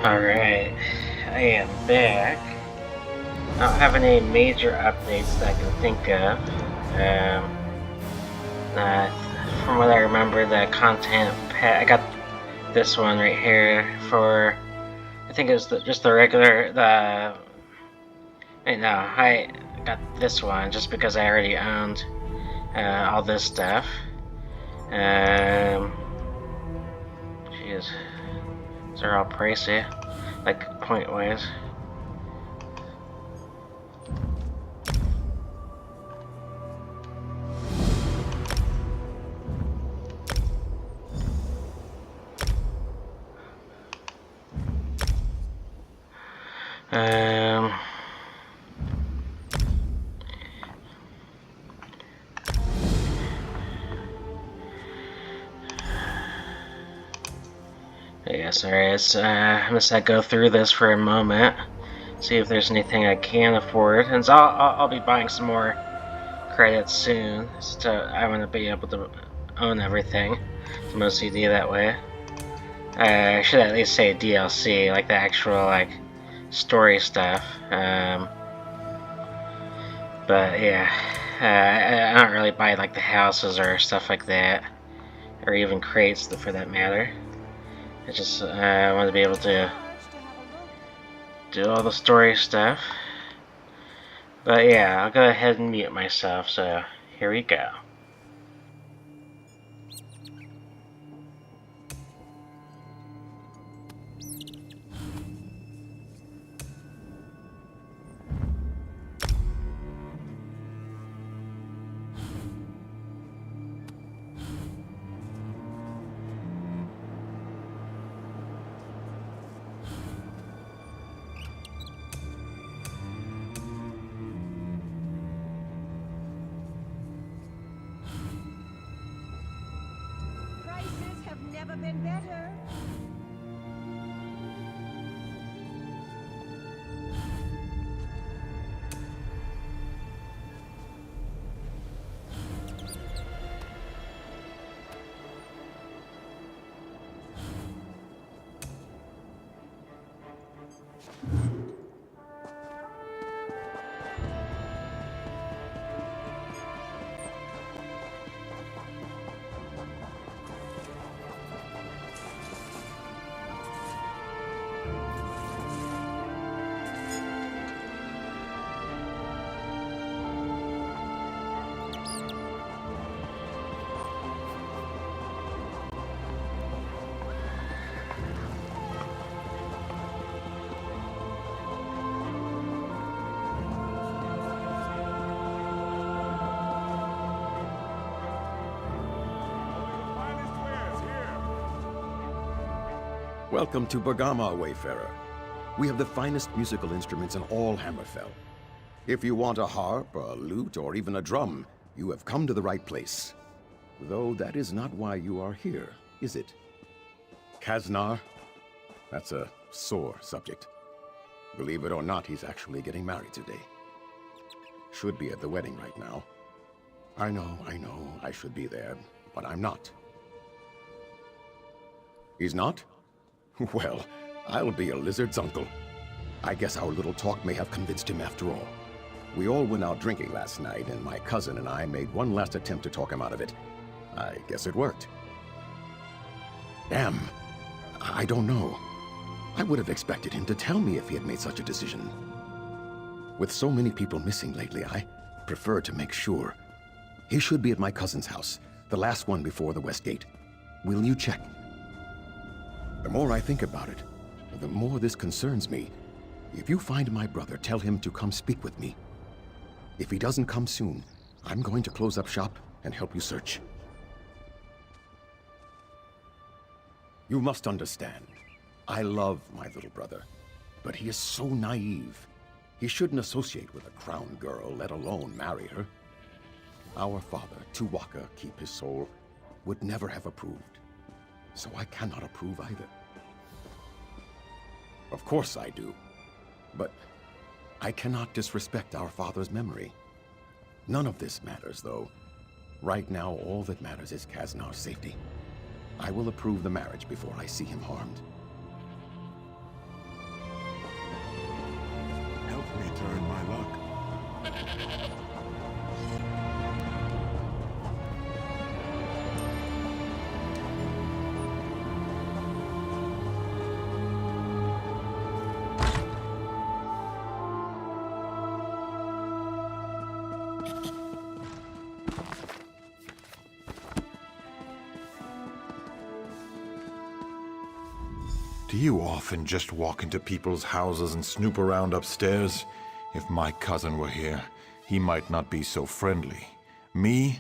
Alright, I am back. I don't have any major updates that I can think of. From what I remember, the content I got this one right here for, I think it was just the regular, wait, no, I got this one just because I already owned all this stuff. Jeez, these are all pricey, like point-wise. Um, yeah, sorry, I'm just gonna go through this for a moment, see if there's anything I can afford, and so I'll be buying some more credits soon, so I want to be able to own everything. It's mostly do that way. I should at least say DLC, like the actual story stuff. But yeah, I don't really buy like the houses or stuff like that, or even crates for that matter. I just want to be able to do all the story stuff. But yeah, I'll go ahead and mute myself, so here we go. Prices have never been better. Welcome to Bergama, Wayfarer. We have the finest musical instruments in all Hammerfell. If you want a harp, a lute, or even a drum, you have come to the right place. Though that is not why you are here, is it? Kaznar? That's a sore subject. Believe it or not, he's actually getting married today. Should be at the wedding right now. I know, I should be there, but I'm not. He's not? Well, I'll be a lizard's uncle. I guess our little talk may have convinced him after all. We all went out drinking last night, and my cousin and I made one last attempt to talk him out of it. I guess it worked. Damn. I don't know. I would have expected him to tell me if he had made such a decision. With so many people missing lately, I prefer to make sure. He should be at my cousin's house, the last one before the West Gate. Will you check? The more I think about it, the more this concerns me. If you find my brother, tell him to come speak with me. If he doesn't come soon, I'm going to close up shop and help you search. You must understand, I love my little brother, but he is so naive. He shouldn't associate with a crown girl, let alone marry her. Our father, Tuwaka, keep his soul, would never have approved. So I cannot approve either. Of course I do. But I cannot disrespect our father's memory. None of this matters, though. Right now, all that matters is Kaznar's safety. I will approve the marriage before I see him harmed. me turn my luck. Do you often just walk into people's houses and snoop around upstairs? If my cousin were here, he might not be so friendly. Me?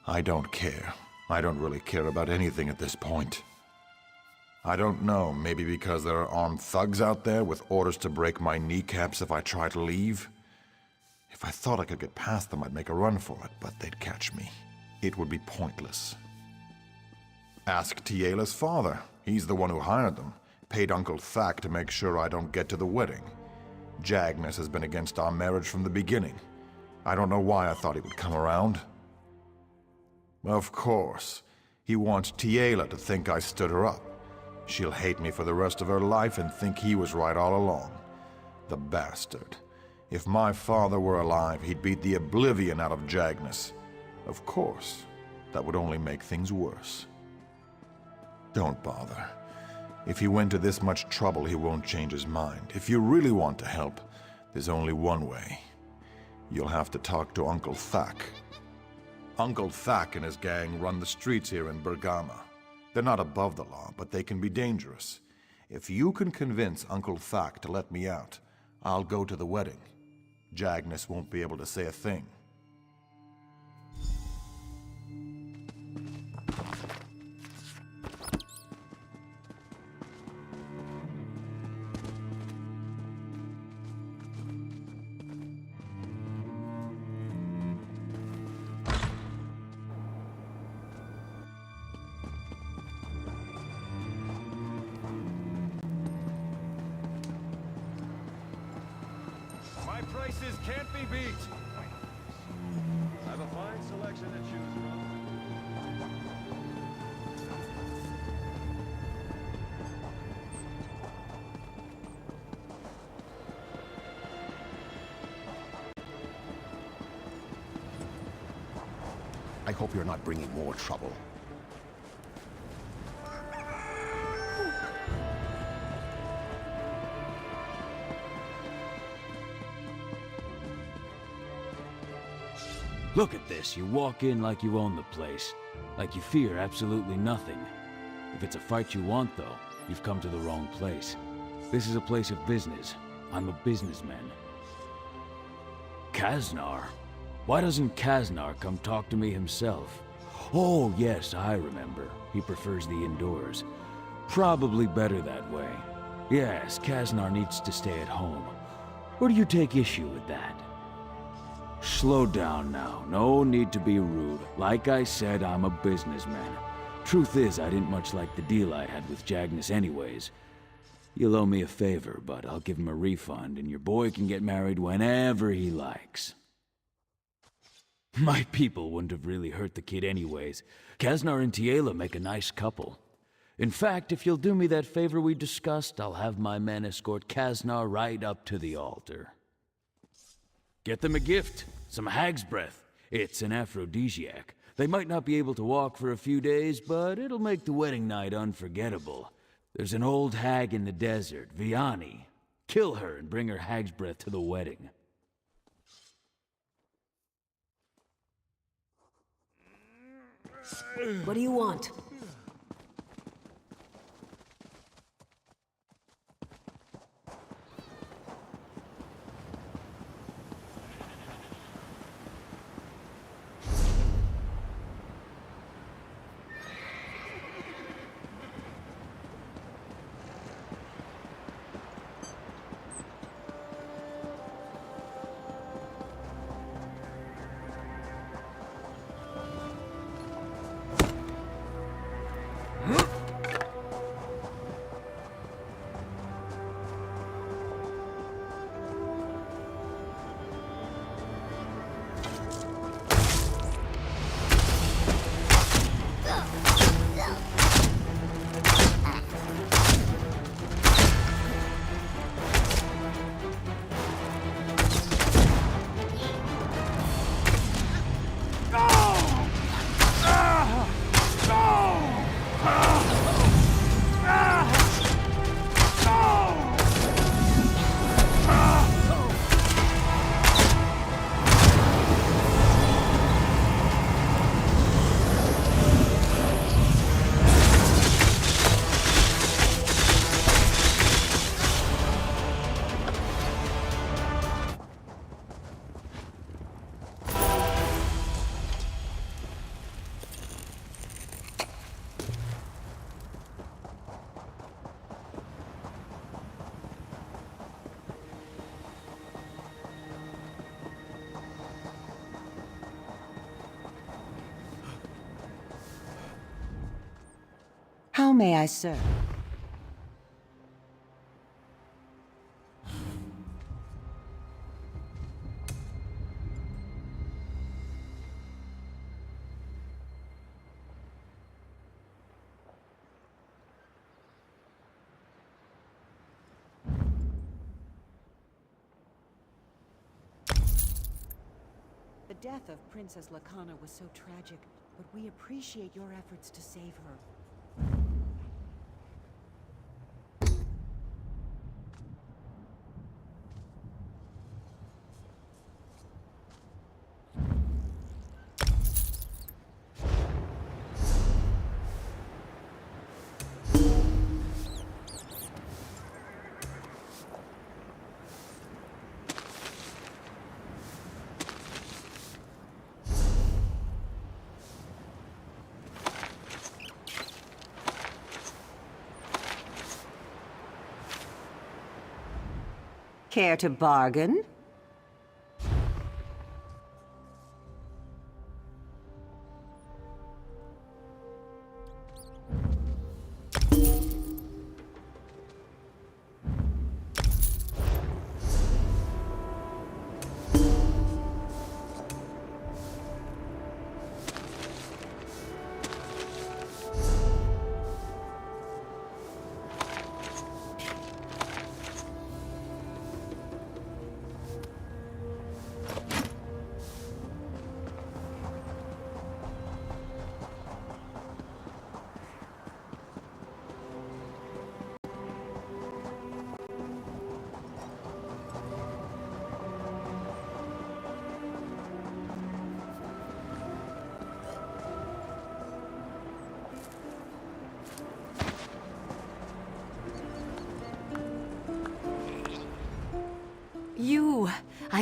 I don't care. I don't really care about anything at this point. I don't know, maybe because there are armed thugs out there with orders to break my kneecaps if I try to leave? If I thought I could get past them, I'd make a run for it, but they'd catch me. It would be pointless. Ask Tiela's father. He's the one who hired them. Paid Uncle Thack to make sure I don't get to the wedding. Jagnus has been against our marriage from the beginning. I don't know why I thought he would come around. Of course. He wants Tiela to think I stood her up. She'll hate me for the rest of her life and think he was right all along. The bastard. If my father were alive, he'd beat the oblivion out of Jagnus. Of course. That would only make things worse. Don't bother. If he went to this much trouble, he won't change his mind. If you really want to help, there's only one way. You'll have to talk to Uncle Thack. Uncle Thack and his gang run the streets here in Bergama. They're not above the law, but they can be dangerous. If you can convince Uncle Thack to let me out, I'll go to the wedding. Jagnus won't be able to say a thing. Prices can't be beat. I have a fine selection to choose from. I hope you're not bringing more trouble. Look at this. You walk in like you own the place. Like you fear absolutely nothing. If it's a fight you want, though, you've come to the wrong place. This is a place of business. I'm a businessman. Kaznar? Why doesn't Kaznar come talk to me himself? Oh, yes, I remember. He prefers the indoors. Probably better that way. Yes, Kaznar needs to stay at home. Or do you take issue with that? Slow down now. No need to be rude. Like I said, I'm a businessman. Truth is, I didn't much like the deal I had with Jagnus anyways. You'll owe me a favor, but I'll give him a refund, and your boy can get married whenever he likes. My people wouldn't have really hurt the kid anyways. Kaznar and Tiela make a nice couple. In fact, if you'll do me that favor we discussed, I'll have my men escort Kaznar right up to the altar. Get them a gift, some hag's breath. It's an aphrodisiac. They might not be able to walk for a few days, but it'll make the wedding night unforgettable. There's an old hag in the desert, Vianney. Kill her and bring her hag's breath to the wedding. What do you want? How may I serve? The death of Princess Lakana was so tragic, but we appreciate your efforts to save her. Care to bargain?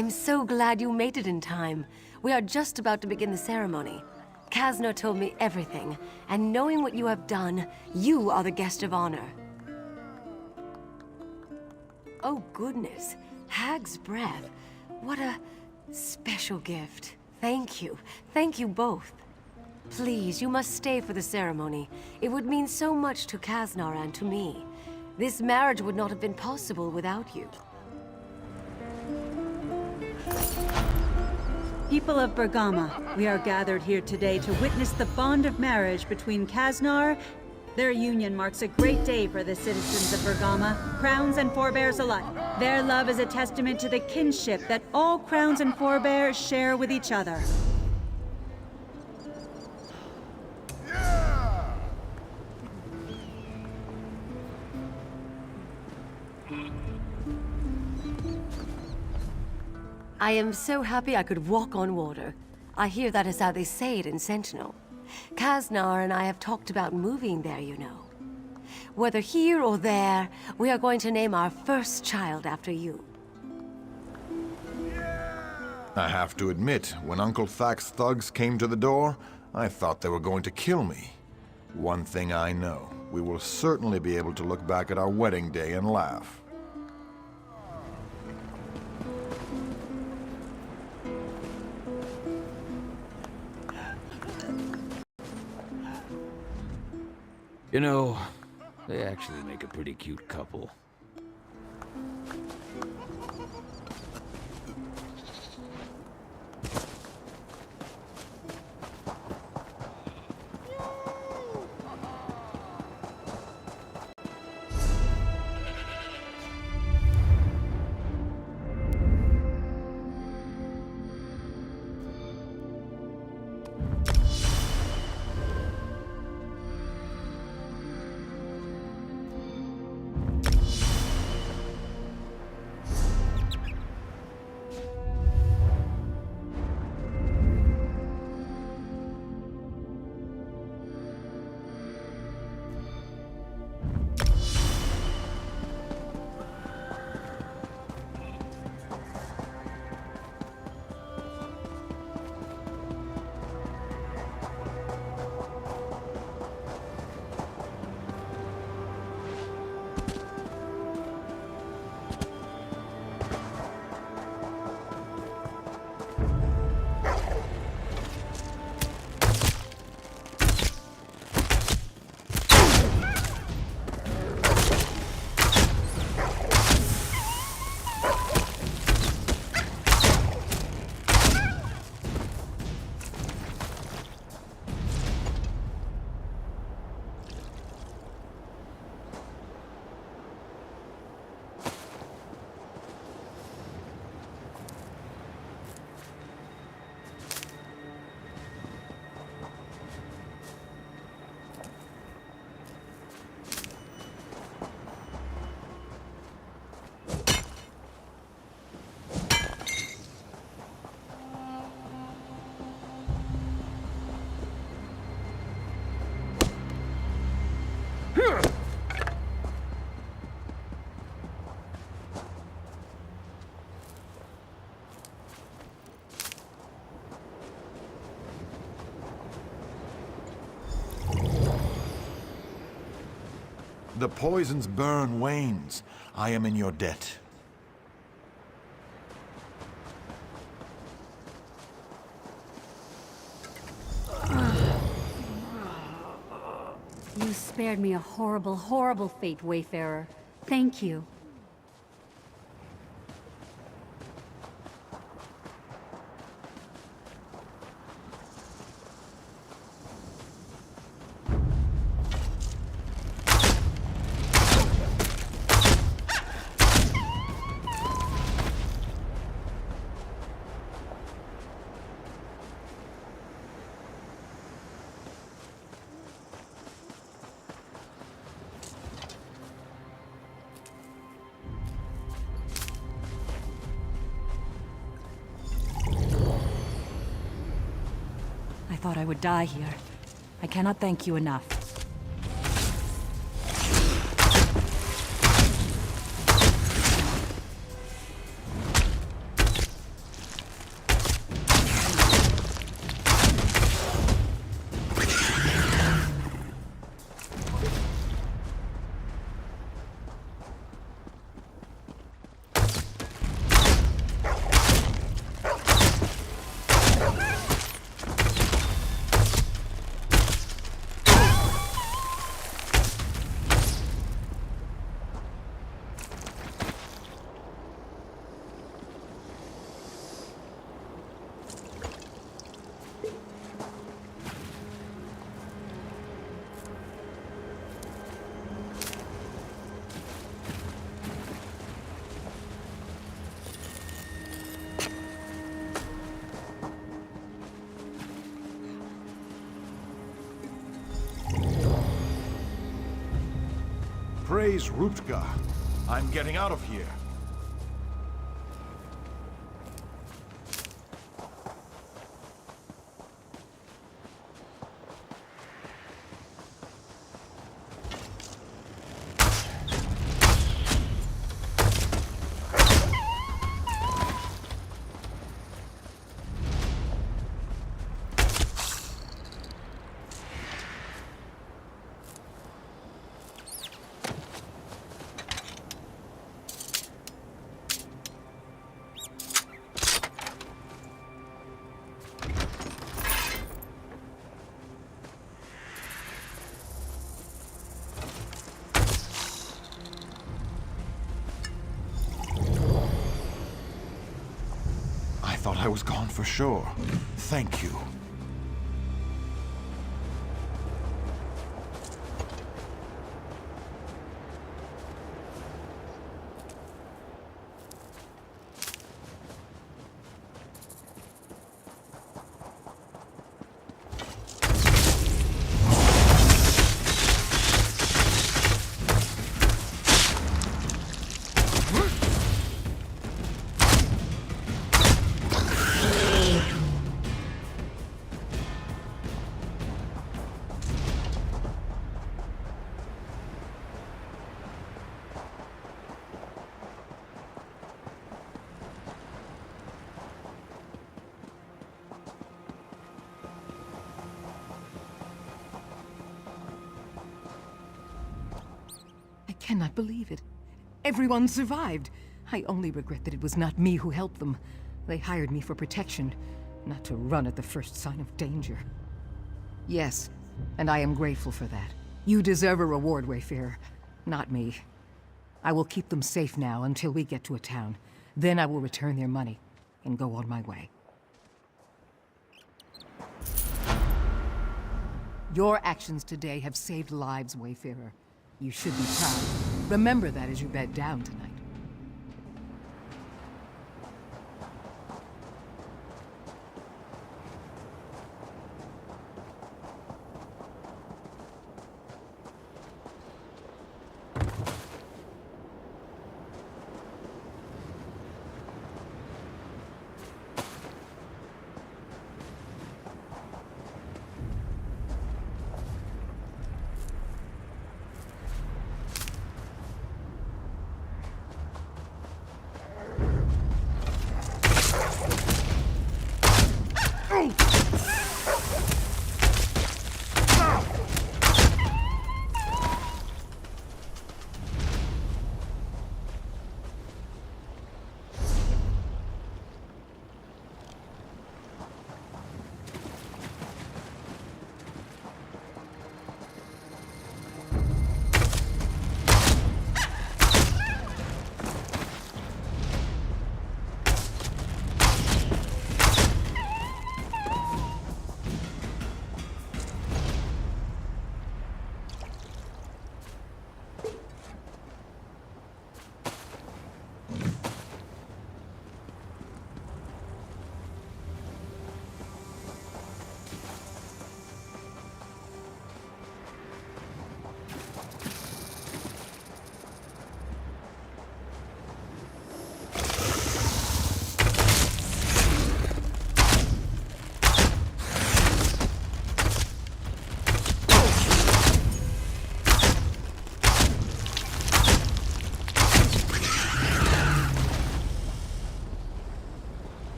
I'm so glad you made it in time. We are just about to begin the ceremony. Kasner told me everything, and knowing what you have done, you are the guest of honor. Oh goodness, Hag's breath. What a special gift. Thank you. Thank you both. Please, you must stay for the ceremony. It would mean so much to Kasner and to me. This marriage would not have been possible without you. People of Bergama, we are gathered here today to witness the bond of marriage between Kasnar. Their union marks a great day for the citizens of Bergama, crowns and forebears alike. Their love is a testament to the kinship that all crowns and forebears share with each other. I am so happy I could walk on water. I hear that is how they say it in Sentinel. Kasnar and I have talked about moving there, you know. Whether here or there, we are going to name our first child after you. I have to admit, when Uncle Thac's thugs came to the door, I thought they were going to kill me. One thing I know, we will certainly be able to look back at our wedding day and laugh. You know, they actually make a pretty cute couple. The poison's burn wanes. I am in your debt. You spared me a horrible, horrible fate, Wayfarer. Thank you. I thought I would die here. I cannot thank you enough. Praise Rutger. I'm getting out of here. I thought I was gone for sure. Thank you. I cannot believe it. Everyone survived. I only regret that it was not me who helped them. They hired me for protection, not to run at the first sign of danger. Yes, and I am grateful for that. You deserve a reward, Wayfarer, not me. I will keep them safe now until we get to a town. Then I will return their money and go on my way. Your actions today have saved lives, Wayfarer. You should be proud. Remember that as you bed down tonight.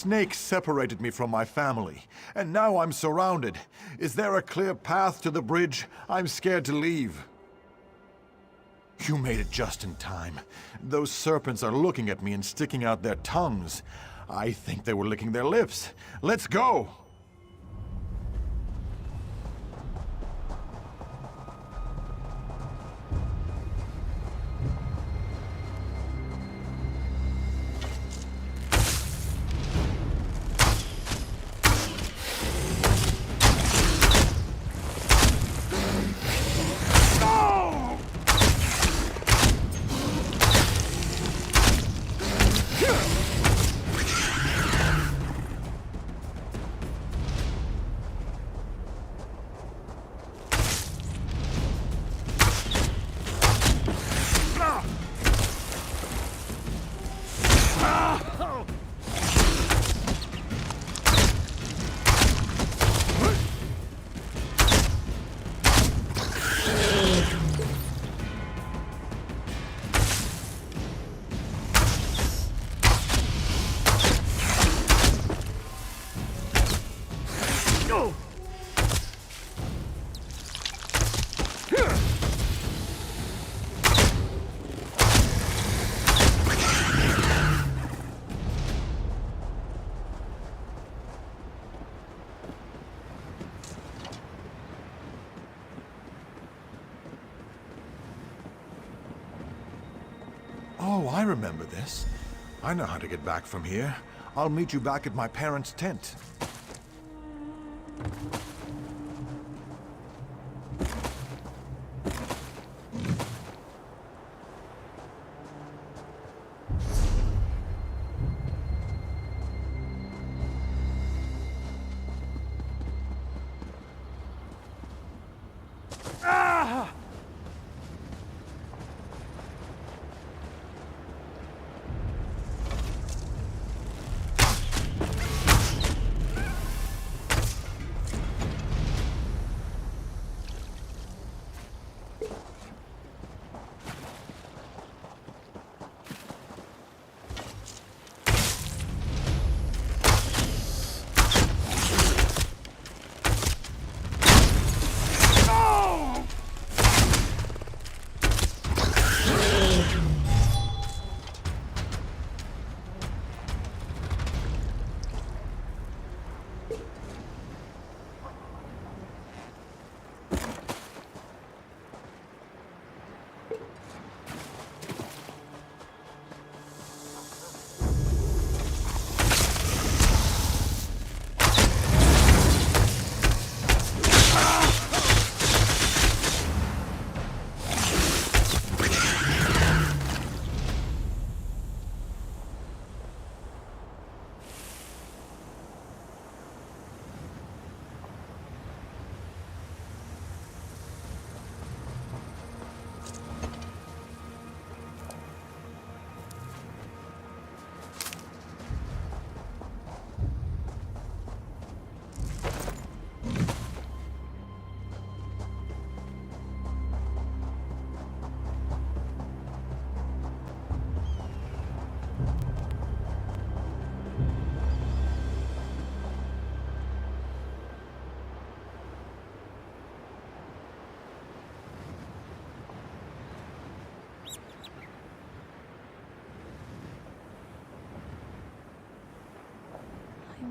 Snakes separated me from my family, and now I'm surrounded. Is there a clear path to the bridge? I'm scared to leave. You made it just in time. Those serpents are looking at me and sticking out their tongues. I think they were licking their lips. Let's go! Oh, I remember this. I know how to get back from here. I'll meet you back at my parents' tent.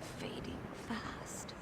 I'm fading fast.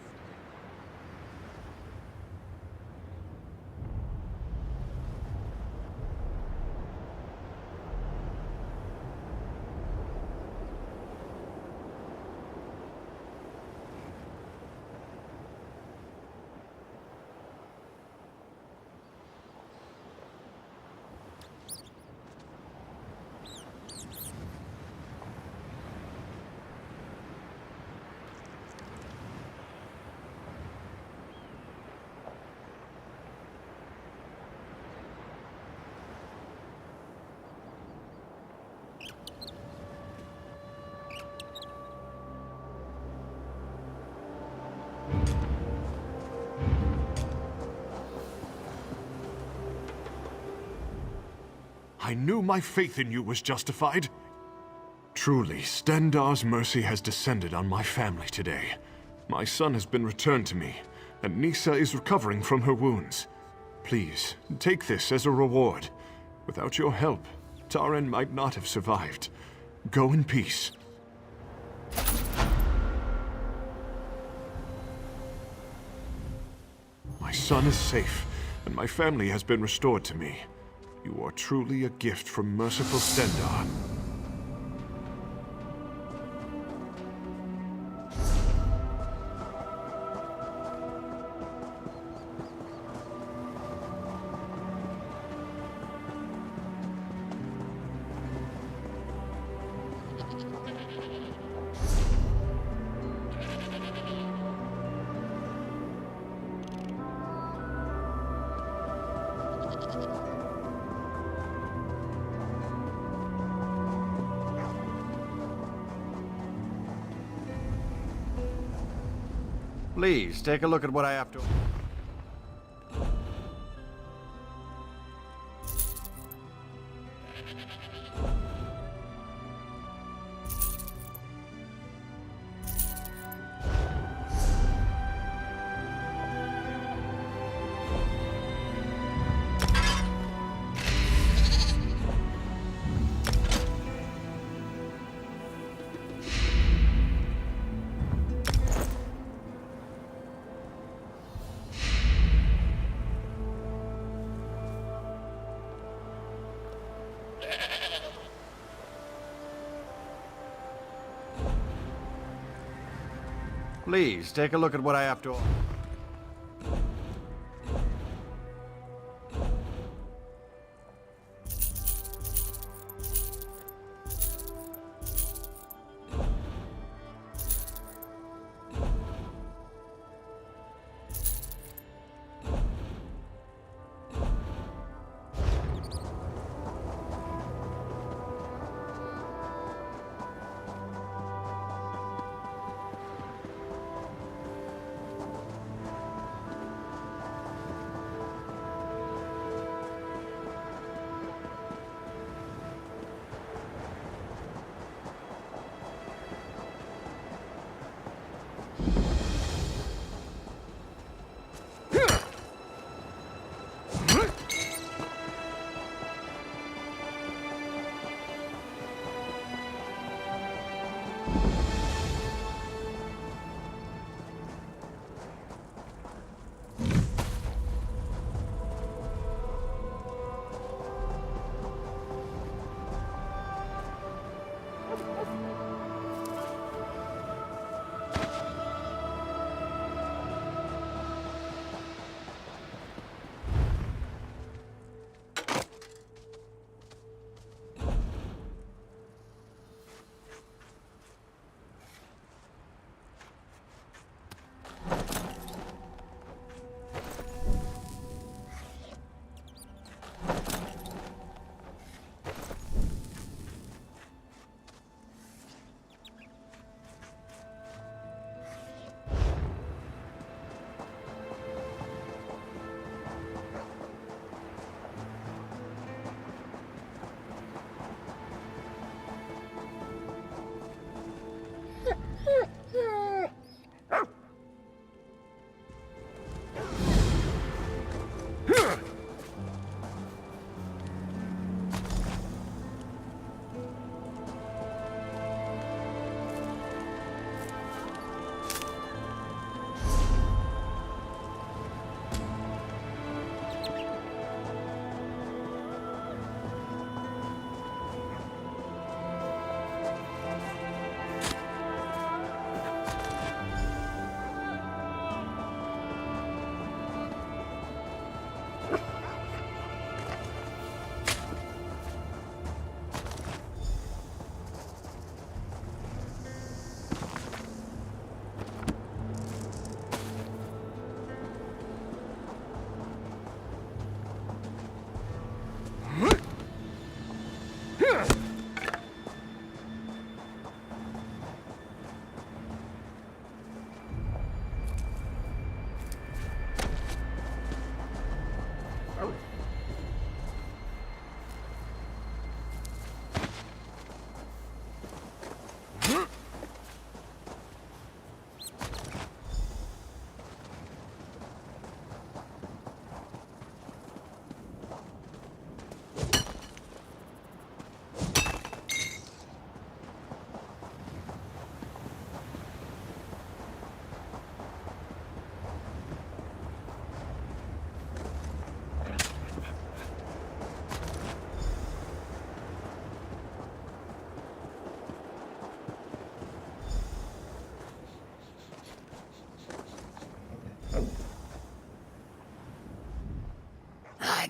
I knew my faith in you was justified. Truly, Stendarr's mercy has descended on my family today. My son has been returned to me, and Nissa is recovering from her wounds. Please, take this as a reward. Without your help, Taren might not have survived. Go in peace. My son is safe, and my family has been restored to me. You are truly a gift from merciful Stendarr. Please, take a look at what I have to... Please, take a look at what I have to...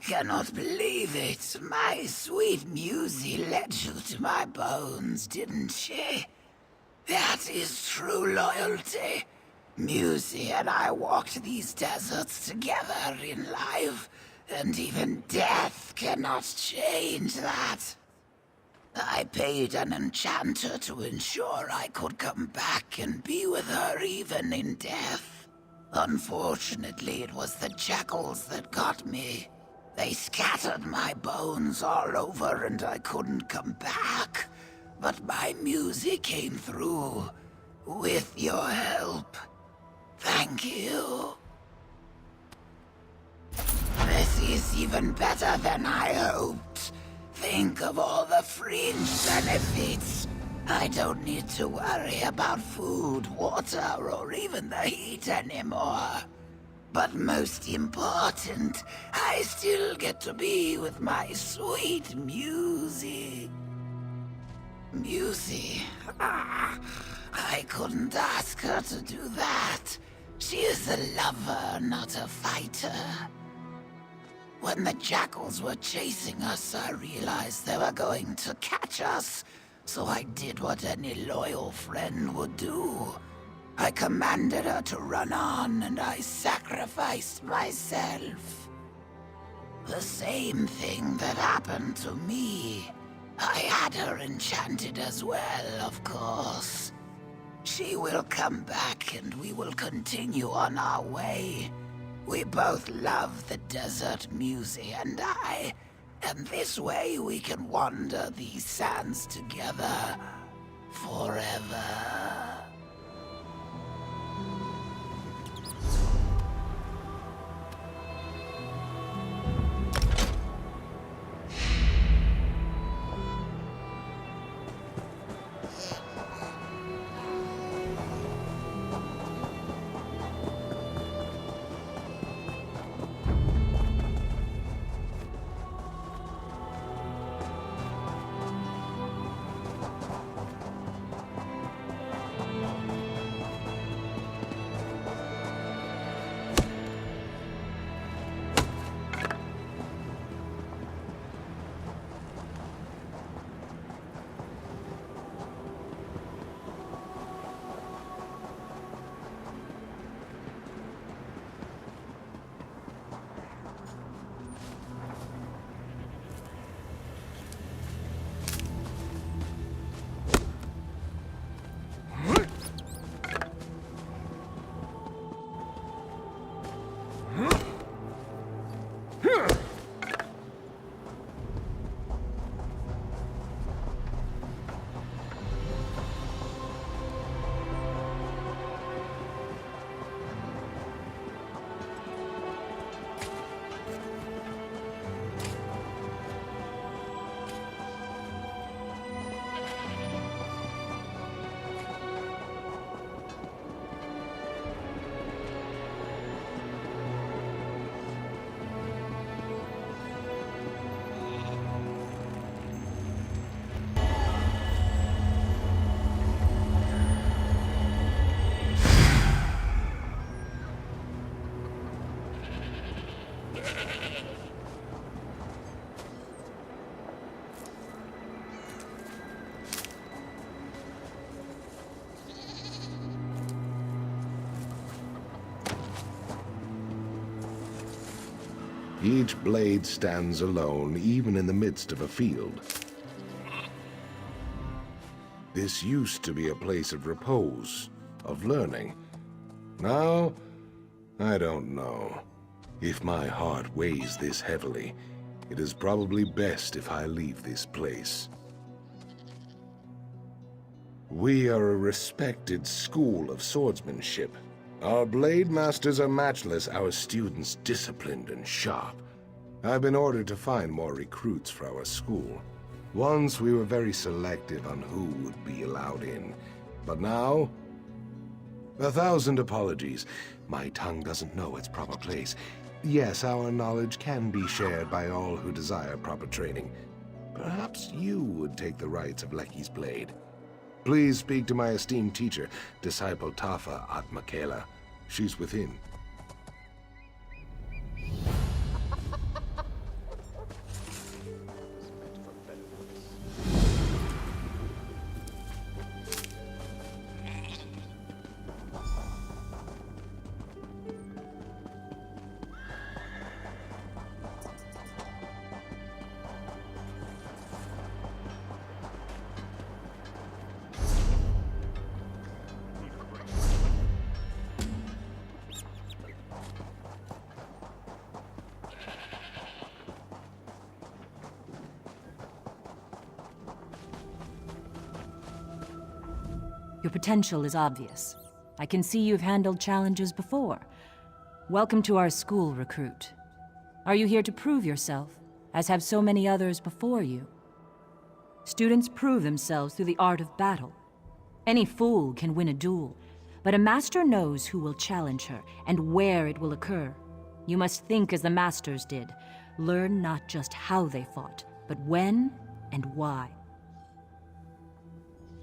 cannot believe it. My sweet Musie led you to my bones, didn't she? That is true loyalty. Musie and I walked these deserts together in life, and even death cannot change that. I paid an enchanter to ensure I could come back and be with her even in death. Unfortunately, it was the jackals that got me. They scattered my bones all over and I couldn't come back. But my music came through. With your help. Thank you. This is even better than I hoped. Think of all the fringe benefits. I don't need to worry about food, water, or even the heat anymore. But most important, I still get to be with my sweet Musie. Musie? I couldn't ask her to do that. She is a lover, not a fighter. When the jackals were chasing us, I realized they were going to catch us. So I did what any loyal friend would do. I commanded her to run on, and I sacrificed myself. The same thing that happened to me. I had her enchanted as well, of course. She will come back, and we will continue on our way. We both love the desert, Musie and I. And this way we can wander these sands together forever. Each blade stands alone, even in the midst of a field. This used to be a place of repose, of learning. Now, I don't know. If my heart weighs this heavily, it is probably best if I leave this place. We are a respected school of swordsmanship. Our blade masters are matchless, our students disciplined and sharp. I've been ordered to find more recruits for our school. Once we were very selective on who would be allowed in, but now... 1,000 apologies. My tongue doesn't know its proper place. Yes, our knowledge can be shared by all who desire proper training. Perhaps you would take the rights of Lecky's blade. Please speak to my esteemed teacher, Disciple Tafa at Michaela. She's within. Your potential is obvious. I can see you've handled challenges before. Welcome to our school, recruit. Are you here to prove yourself, as have so many others before you? Students prove themselves through the art of battle. Any fool can win a duel, but a master knows who will challenge her and where it will occur. You must think as the masters did. Learn not just how they fought, but when and why.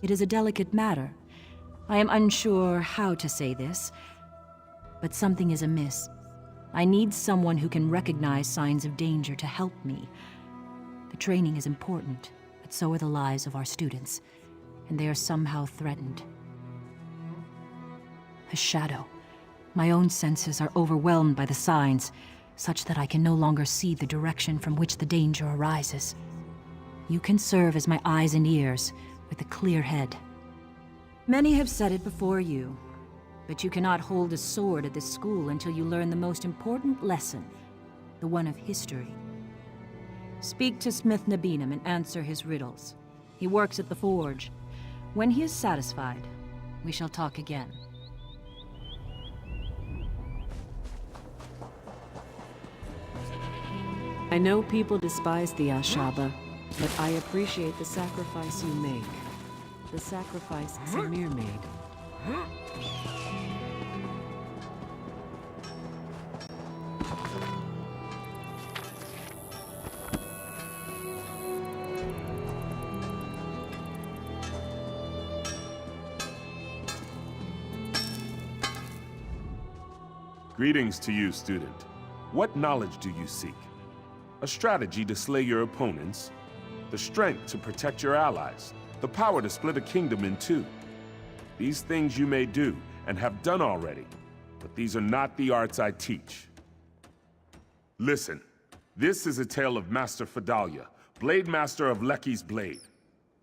It is a delicate matter. I am unsure how to say this, but something is amiss. I need someone who can recognize signs of danger to help me. The training is important, but so are the lives of our students, and they are somehow threatened. A shadow. My own senses are overwhelmed by the signs, such that I can no longer see the direction from which the danger arises. You can serve as my eyes and ears, with a clear head. Many have said it before you, but you cannot hold a sword at this school until you learn the most important lesson, the one of history. Speak to Smith Nabinum and answer his riddles. He works at the forge. When he is satisfied, we shall talk again. I know people despise the Ashaba, but I appreciate the sacrifice you make. The sacrifice Samir made. Greetings to you, student. What knowledge do you seek? A strategy to slay your opponents, the strength to protect your allies, the power to split a kingdom in two. These things you may do, and have done already, but these are not the arts I teach. Listen, this is a tale of Master Fedalia, Blade Master of Lecky's Blade.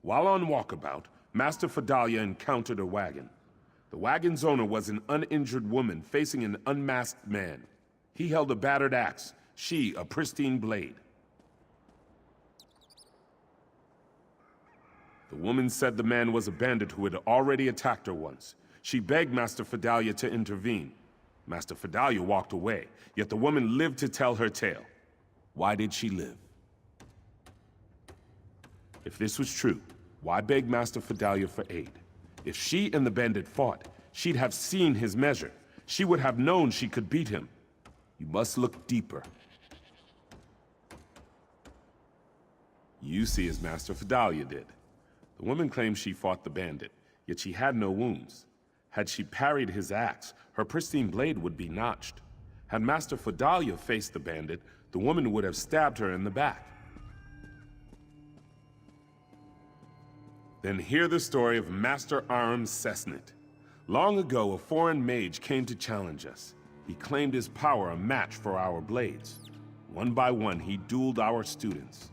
While on walkabout, Master Fedalia encountered a wagon. The wagon's owner was an uninjured woman facing an unmasked man. He held a battered axe, she a pristine blade. The woman said the man was a bandit who had already attacked her once. She begged Master Fedalia to intervene. Master Fedalia walked away, yet the woman lived to tell her tale. Why did she live? If this was true, why beg Master Fedalia for aid? If she and the bandit fought, she'd have seen his measure. She would have known she could beat him. You must look deeper. You see as Master Fedalia did. The woman claims she fought the bandit, yet she had no wounds. Had she parried his axe, her pristine blade would be notched. Had Master Fedalia faced the bandit, the woman would have stabbed her in the back. Then hear the story of Master Aram Cessnit. Long ago, a foreign mage came to challenge us. He claimed his power a match for our blades. One by one, he dueled our students.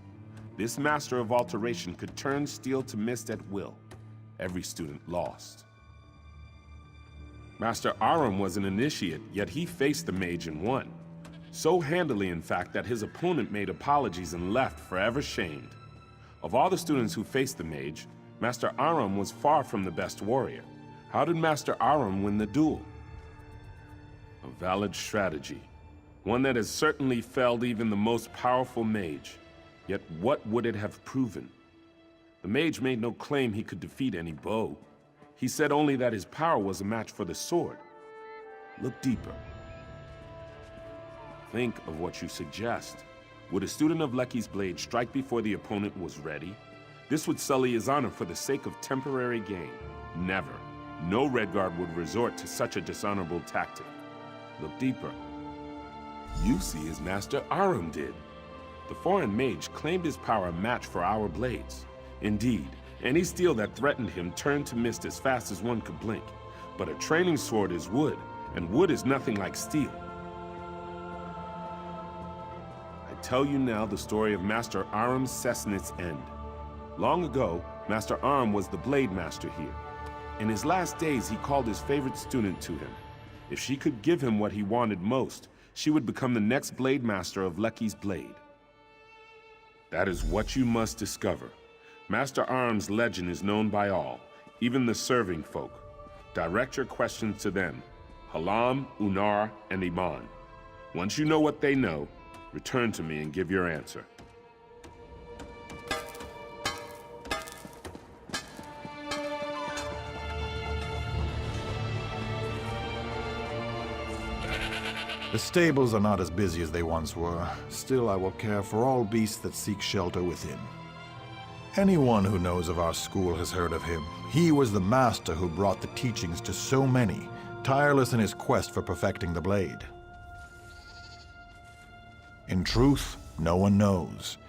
This master of alteration could turn steel to mist at will. Every student lost. Master Aram was an initiate, yet he faced the mage and won. So handily, in fact, that his opponent made apologies and left forever shamed. Of all the students who faced the mage, Master Aram was far from the best warrior. How did Master Aram win the duel? A valid strategy. One that has certainly felled even the most powerful mage. Yet what would it have proven? The mage made no claim he could defeat any bow. He said only that his power was a match for the sword. Look deeper. Think of what you suggest. Would a student of Lecky's Blade strike before the opponent was ready? This would sully his honor for the sake of temporary gain. Never. No Redguard would resort to such a dishonorable tactic. Look deeper. You see as Master Aram did. The foreign mage claimed his power a match for our blades. Indeed, any steel that threatened him turned to mist as fast as one could blink. But a training sword is wood, and wood is nothing like steel. I tell you now the story of Master Aram Cessnit's end. Long ago, Master Aram was the Blade Master here. In his last days, he called his favorite student to him. If she could give him what he wanted most, she would become the next Blade Master of Lecky's Blade. That is what you must discover. Master Aram's legend is known by all. even the serving folk. Direct your questions to them, Halam, Unar, and Iman. Once you know what they know, return to me and give your answer. The stables are not as busy as they once were. Still, I will care for all beasts that seek shelter within. Anyone who knows of our school has heard of him. He was the master who brought the teachings to so many, tireless in his quest for perfecting the blade. In truth, no one knows.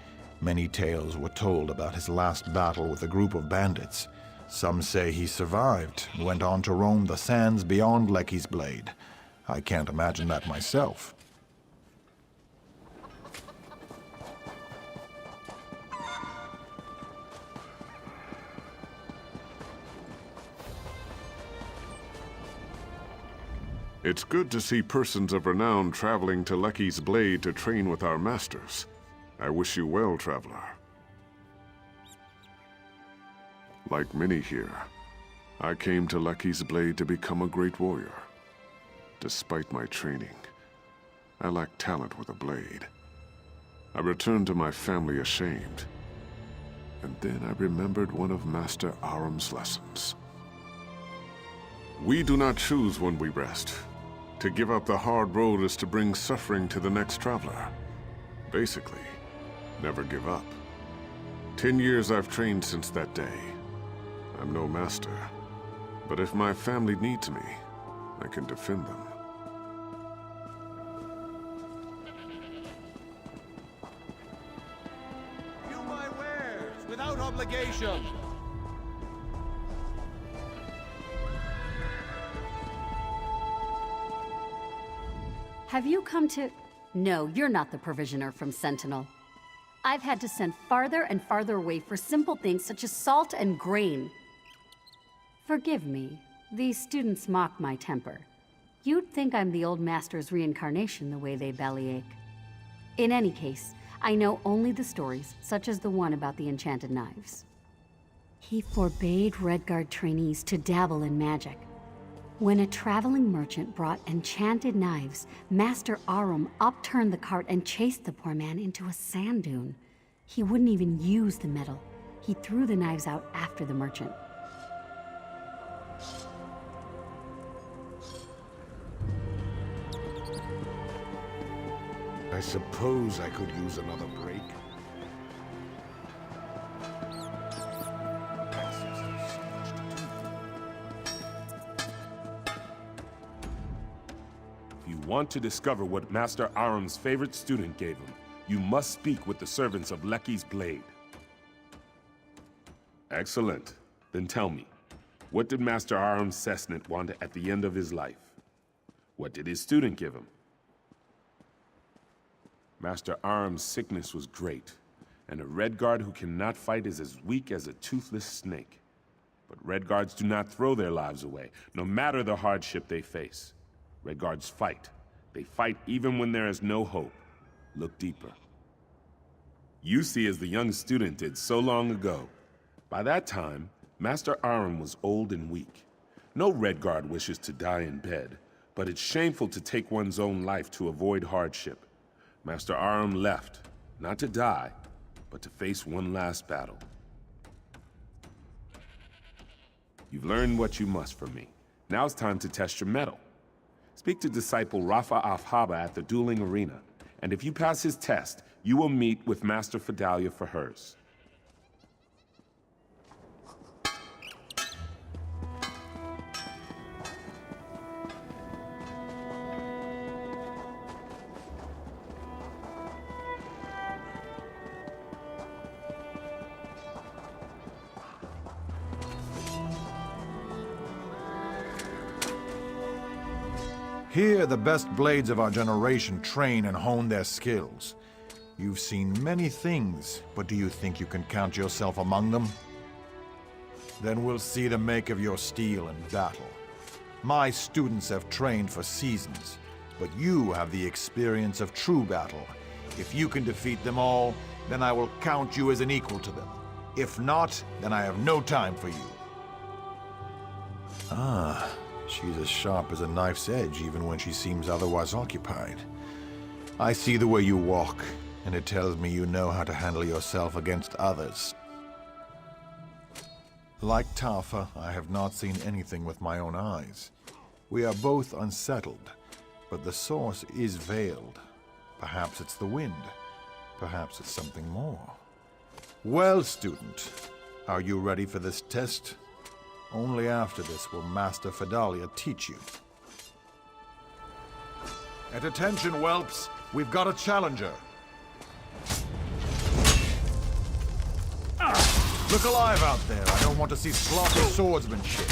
Many tales were told about his last battle with a group of bandits. Some say he survived and went on to roam the sands beyond Lecky's blade. I can't imagine that myself. It's good to see persons of renown traveling to Lecky's Blade to train with our masters. I wish you well, traveler. Like many here, I came to Lecky's Blade to become a great warrior. Despite my training, I lack talent with a blade. I returned to my family ashamed. And then I remembered one of Master Aram's lessons. We do not choose when we rest. To give up the hard road is to bring suffering to the next traveler. Basically, never give up. 10 years I've trained since that day. I'm no master, but if my family needs me, I can defend them. You my wares, without obligation! Have you come to... No, you're not the provisioner from Sentinel. I've had to send farther and farther away for simple things such as salt and grain. Forgive me. These students mock my temper. You'd think I'm the old master's reincarnation the way they bellyache. In any case, I know only the stories, such as the one about the enchanted knives. He forbade Redguard trainees to dabble in magic. When a traveling merchant brought enchanted knives, Master Aram upturned the cart and chased the poor man into a sand dune. He wouldn't even use the metal. He threw the knives out after the merchant. I suppose I could use another break. If you want to discover what Master Aram's favorite student gave him, you must speak with the servants of Lecky's Blade. Excellent. Then tell me, what did Master Aram Cessnant want at the end of his life? What did his student give him? Master Aram's sickness was great, and a Redguard who cannot fight is as weak as a toothless snake. But Redguards do not throw their lives away, no matter the hardship they face. Redguards fight. They fight even when there is no hope. Look deeper. You see as the young student did so long ago. By that time, Master Aram was old and weak. No Redguard wishes to die in bed, but it's shameful to take one's own life to avoid hardship. Master Aram left, not to die, but to face one last battle. You've learned what you must from me. Now it's time to test your mettle. Speak to disciple Rafa Afhaba at the dueling arena, and if you pass his test, you will meet with Master Fidalia for hers. Here, the best blades of our generation train and hone their skills. You've seen many things, but do you think you can count yourself among them? Then we'll see the make of your steel in battle. My students have trained for seasons, but you have the experience of true battle. If you can defeat them all, then I will count you as an equal to them. If not, then I have no time for you. Ah, she's as sharp as a knife's edge even when she seems otherwise occupied. I see the way you walk, and it tells me you know how to handle yourself against others. Like Tarfa, I have not seen anything with my own eyes. We are both unsettled, but the source is veiled. Perhaps it's the wind. Perhaps it's something more. Well, student, are you ready for this test? Only after this will Master Fedalia teach you. At attention, whelps! We've got a challenger! Look alive out there! I don't want to see sloppy swordsmanship!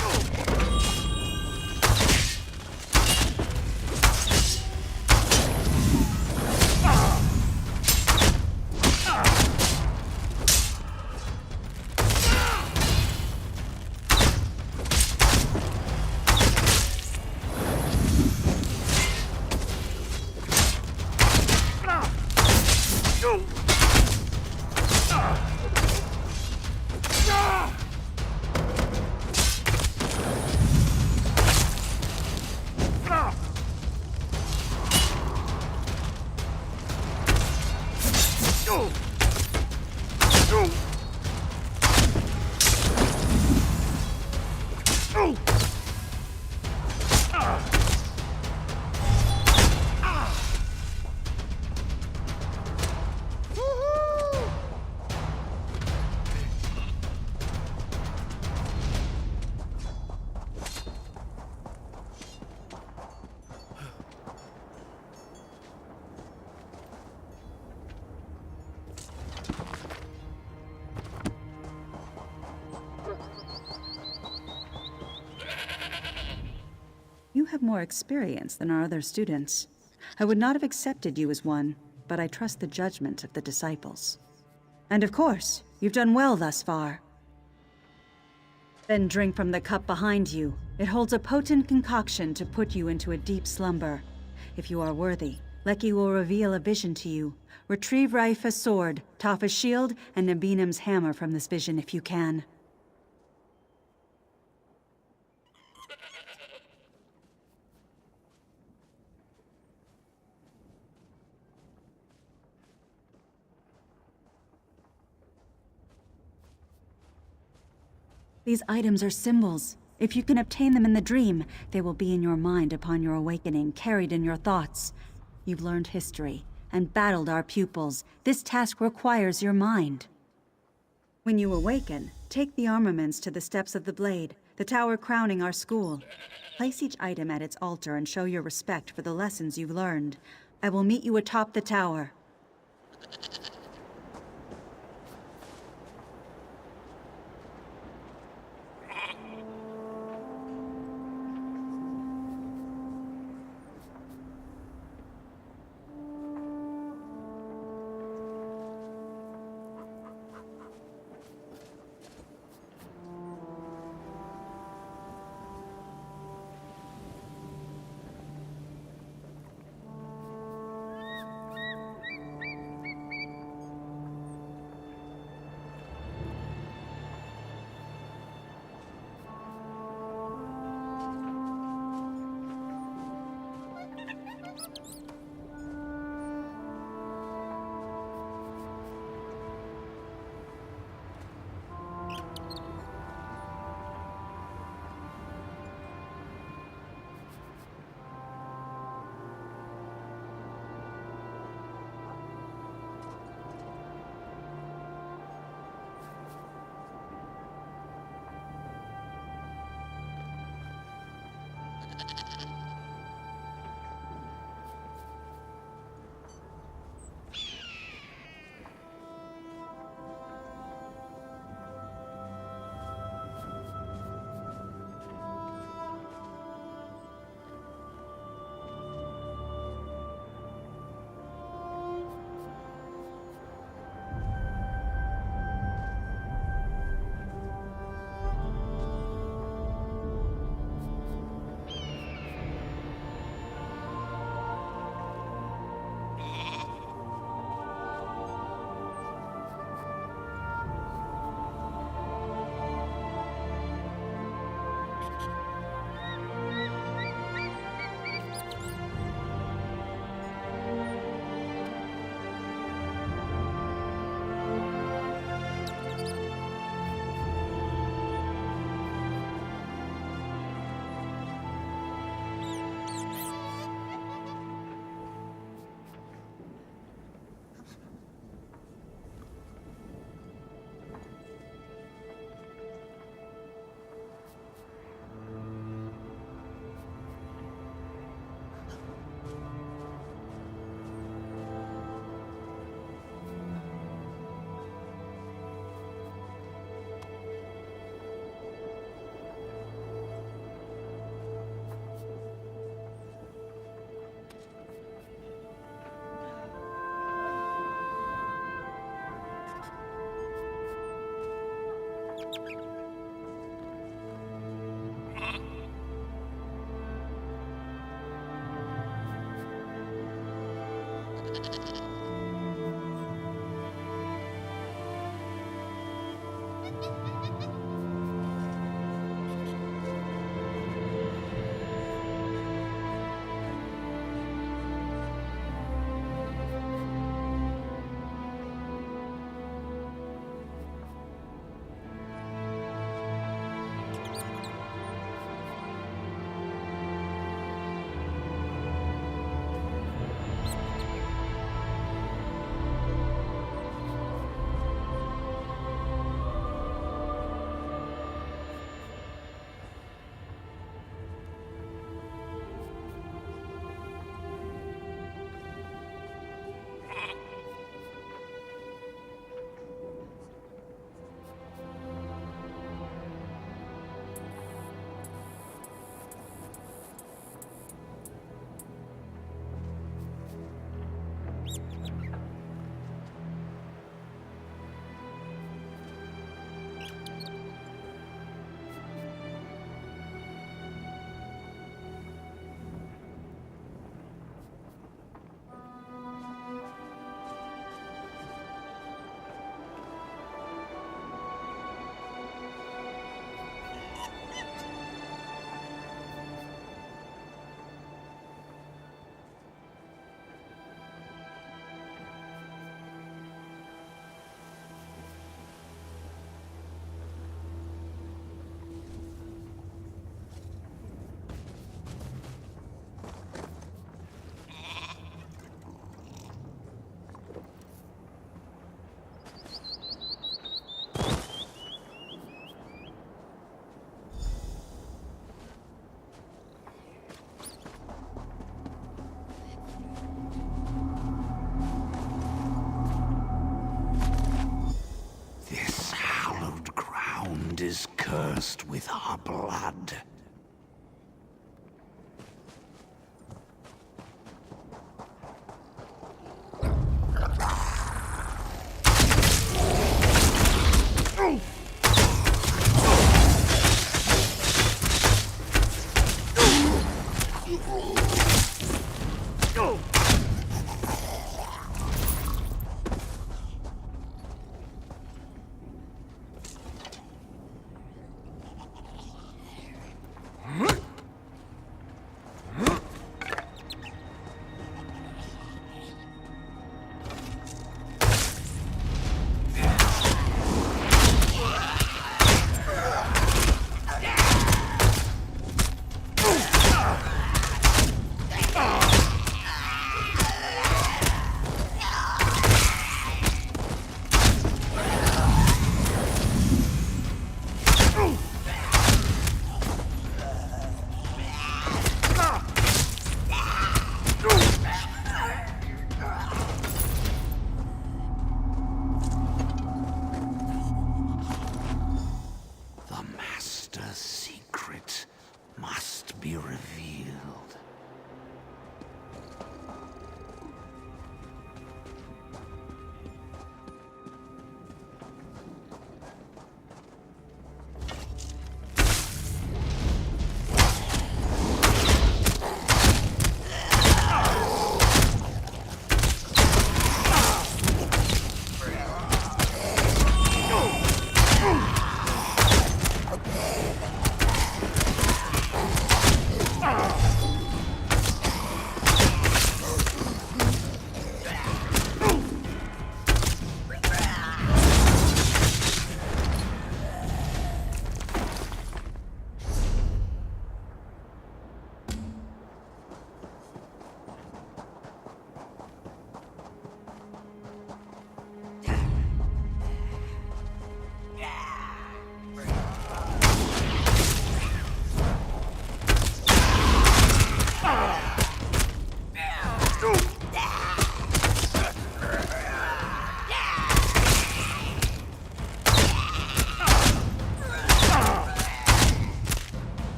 You have more experience than our other students. I would not have accepted you as one, but I trust the judgment of the disciples. And of course, you've done well thus far. Then drink from the cup behind you. It holds a potent concoction to put you into a deep slumber. If you are worthy, Lecky will reveal a vision to you. Retrieve Raifa's sword, Tafa's shield, and Nabinim's hammer from this vision if you can. These items are symbols. If you can obtain them in the dream, they will be in your mind upon your awakening, carried in your thoughts. You've learned history and battled our pupils. This task requires your mind. When you awaken, take the armaments to the steps of the Blade, the tower crowning our school. Place each item at its altar and show your respect for the lessons you've learned. I will meet you atop the tower. Is cursed with our blood.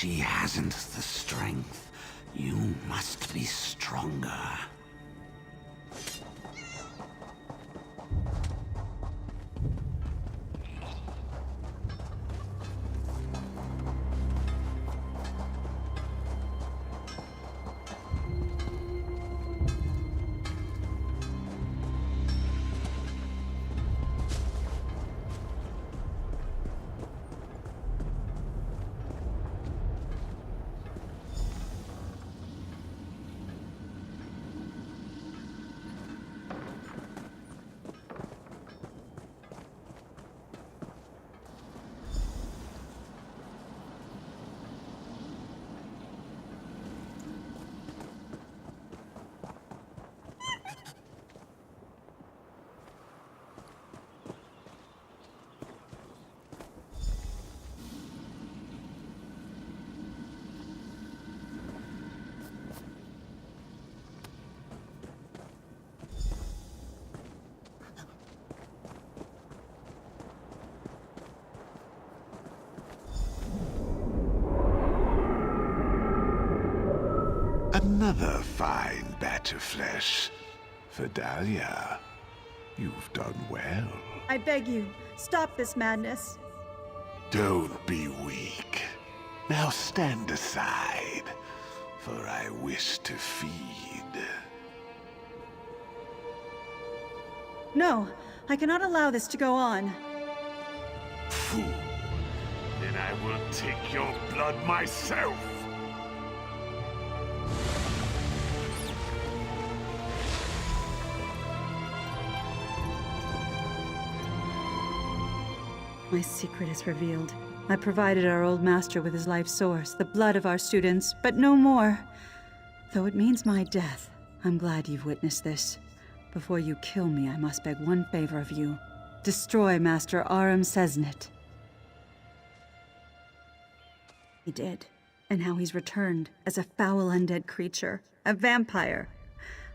She hasn't the strength. You must be stronger. Another fine batch of flesh. Vidalia, you've done well. I beg you, stop this madness. Don't be weak. Now stand aside, for I wish to feed. No, I cannot allow this to go on. Fool. Then I will take your blood myself. My secret is revealed. I provided our old master with his life source, the blood of our students, but no more. Though it means my death, I'm glad you've witnessed this. Before you kill me, I must beg one favor of you. Destroy Master Aram Sesnet. He did. And now he's returned as a foul undead creature, a vampire.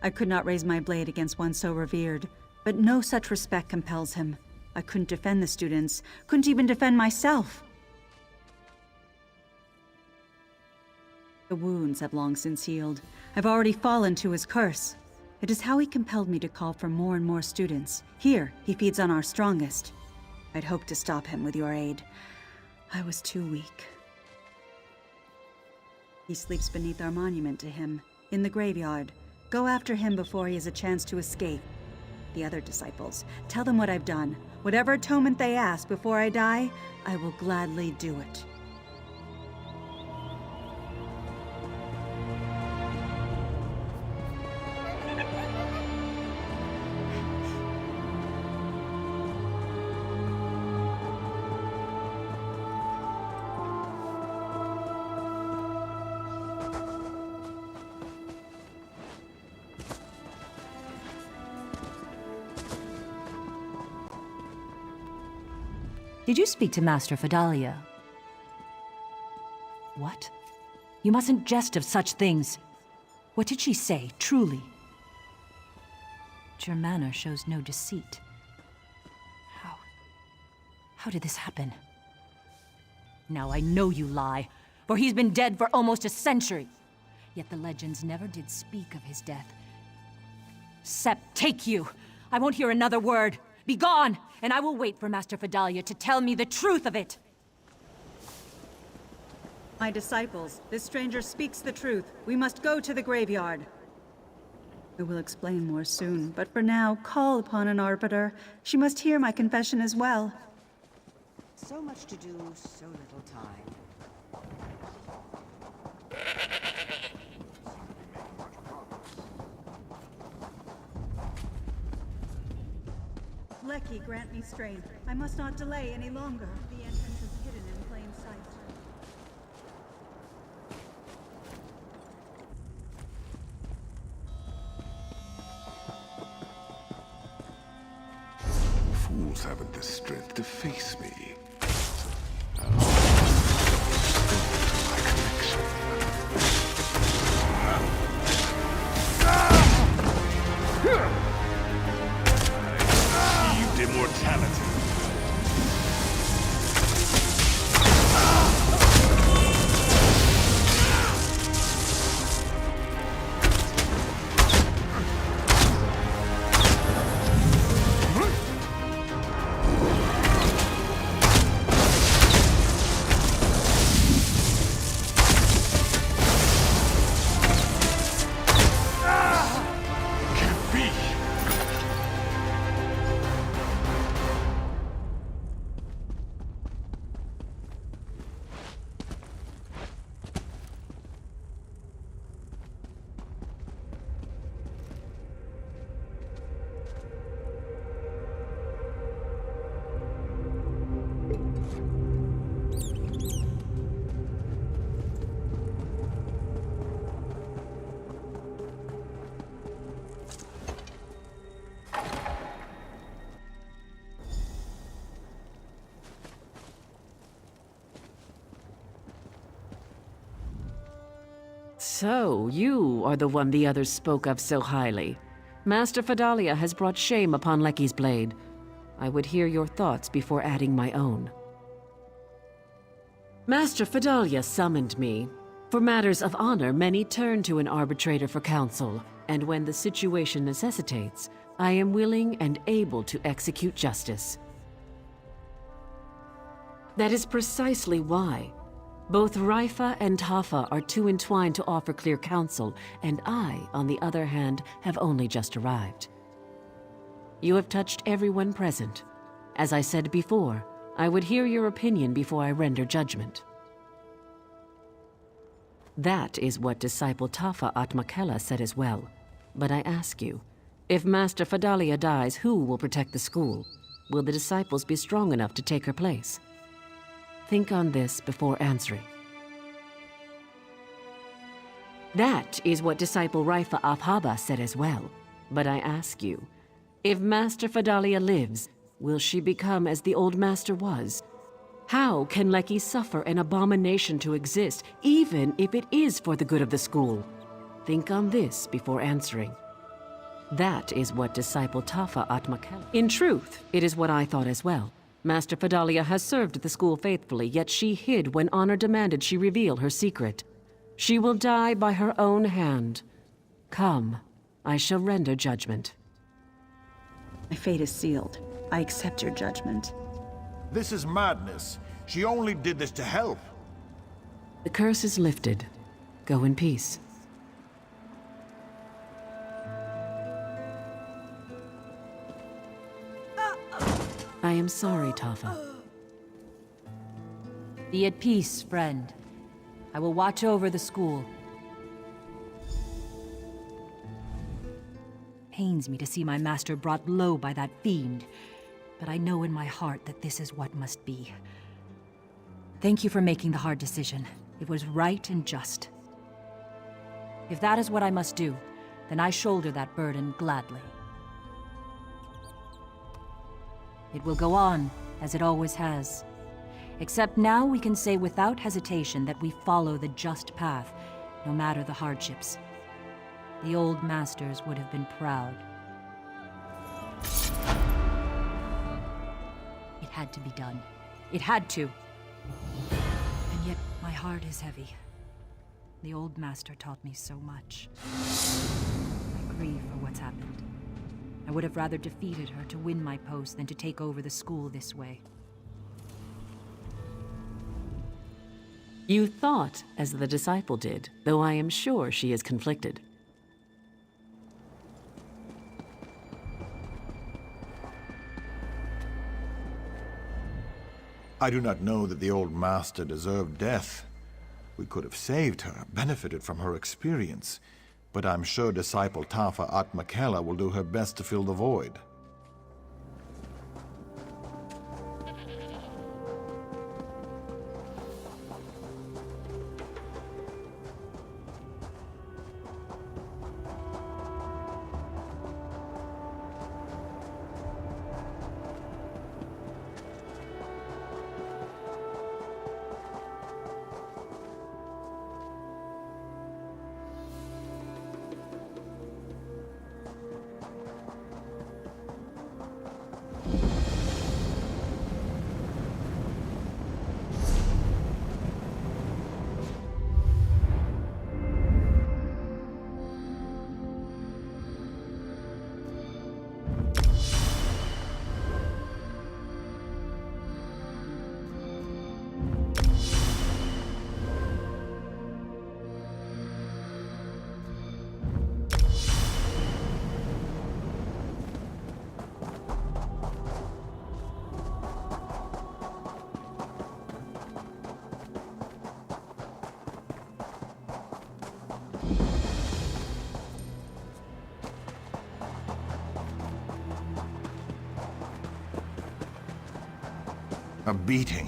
I could not raise my blade against one so revered, but no such respect compels him. I couldn't defend the students, couldn't even defend myself. The wounds have long since healed. I've already fallen to his curse. It is how he compelled me to call for more and more students. Here, he feeds on our strongest. I'd hoped to stop him with your aid. I was too weak. He sleeps beneath our monument to him, in the graveyard. Go after him before he has a chance to escape. The other disciples, tell them what I've done. Whatever atonement they ask before I die, I will gladly do it. Did you speak to Master Vidalia? What? You mustn't jest of such things. What did she say, truly? But your manner shows no deceit. How did this happen? Now I know you lie, for he's been dead for almost a century. Yet the legends never did speak of his death. Sept, take you! I won't hear another word. Be gone, and I will wait for Master Vidalia to tell me the truth of it. My disciples, this stranger speaks the truth. We must go to the graveyard. I will explain more soon, but for now, call upon an arbiter. She must hear my confession as well. So much to do, so little time. Lecky, grant me strength. I must not delay any longer. The entrance is hidden in plain sight. Fools haven't the strength to face me. Immortality. So, you are the one the others spoke of so highly. Master Fedalia has brought shame upon Lecky's blade. I would hear your thoughts before adding my own. Master Fedalia summoned me. For matters of honor, many turn to an arbitrator for counsel, and when the situation necessitates, I am willing and able to execute justice. That is precisely why. Both Raifa and Tafa are too entwined to offer clear counsel, and I, on the other hand, have only just arrived. You have touched everyone present. As I said before, I would hear your opinion before I render judgment. That is what Disciple Tafa Atmakela said as well. But I ask you, if Master Fedalia dies, who will protect the school? Will the disciples be strong enough to take her place? Think on this before answering. That is what Disciple Raifa Afhaba said as well. But I ask you, if Master Fedalia lives, will she become as the old master was? How can Lecky suffer an abomination to exist, even if it is for the good of the school? Think on this before answering. That is what Disciple Tafa Atmakela. In truth, it is what I thought as well. Master Fedalia has served the school faithfully, yet she hid when honor demanded she reveal her secret. She will die by her own hand. Come, I shall render judgment. My fate is sealed. I accept your judgment. This is madness. She only did this to help. The curse is lifted. Go in peace. I am sorry, Tafa. Be at peace, friend. I will watch over the school. Pains me to see my master brought low by that fiend, but I know in my heart that this is what must be. Thank you for making the hard decision. It was right and just. If that is what I must do, then I shoulder that burden gladly. It will go on, as it always has. Except now we can say without hesitation that we follow the just path, no matter the hardships. The old masters would have been proud. It had to be done. It had to. And yet, my heart is heavy. The old master taught me so much. I grieve for what's happened. I would have rather defeated her to win my post than to take over the school this way. You thought as the disciple did, though I am sure she is conflicted. I do not know that the old master deserved death. We could have saved her, benefited from her experience. But I'm sure Disciple Tafa Atmakela will do her best to fill the void. A beating.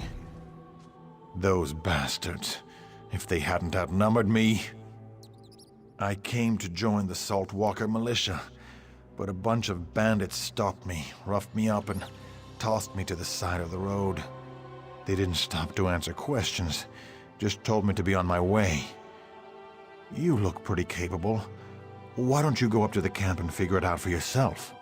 Those bastards. If they hadn't outnumbered me. I came to join the Saltwalker militia, but a bunch of bandits stopped me, roughed me up, and tossed me to the side of the road. They didn't stop to answer questions, just told me to be on my way. You look pretty capable. Why don't you go up to the camp and figure it out for yourself?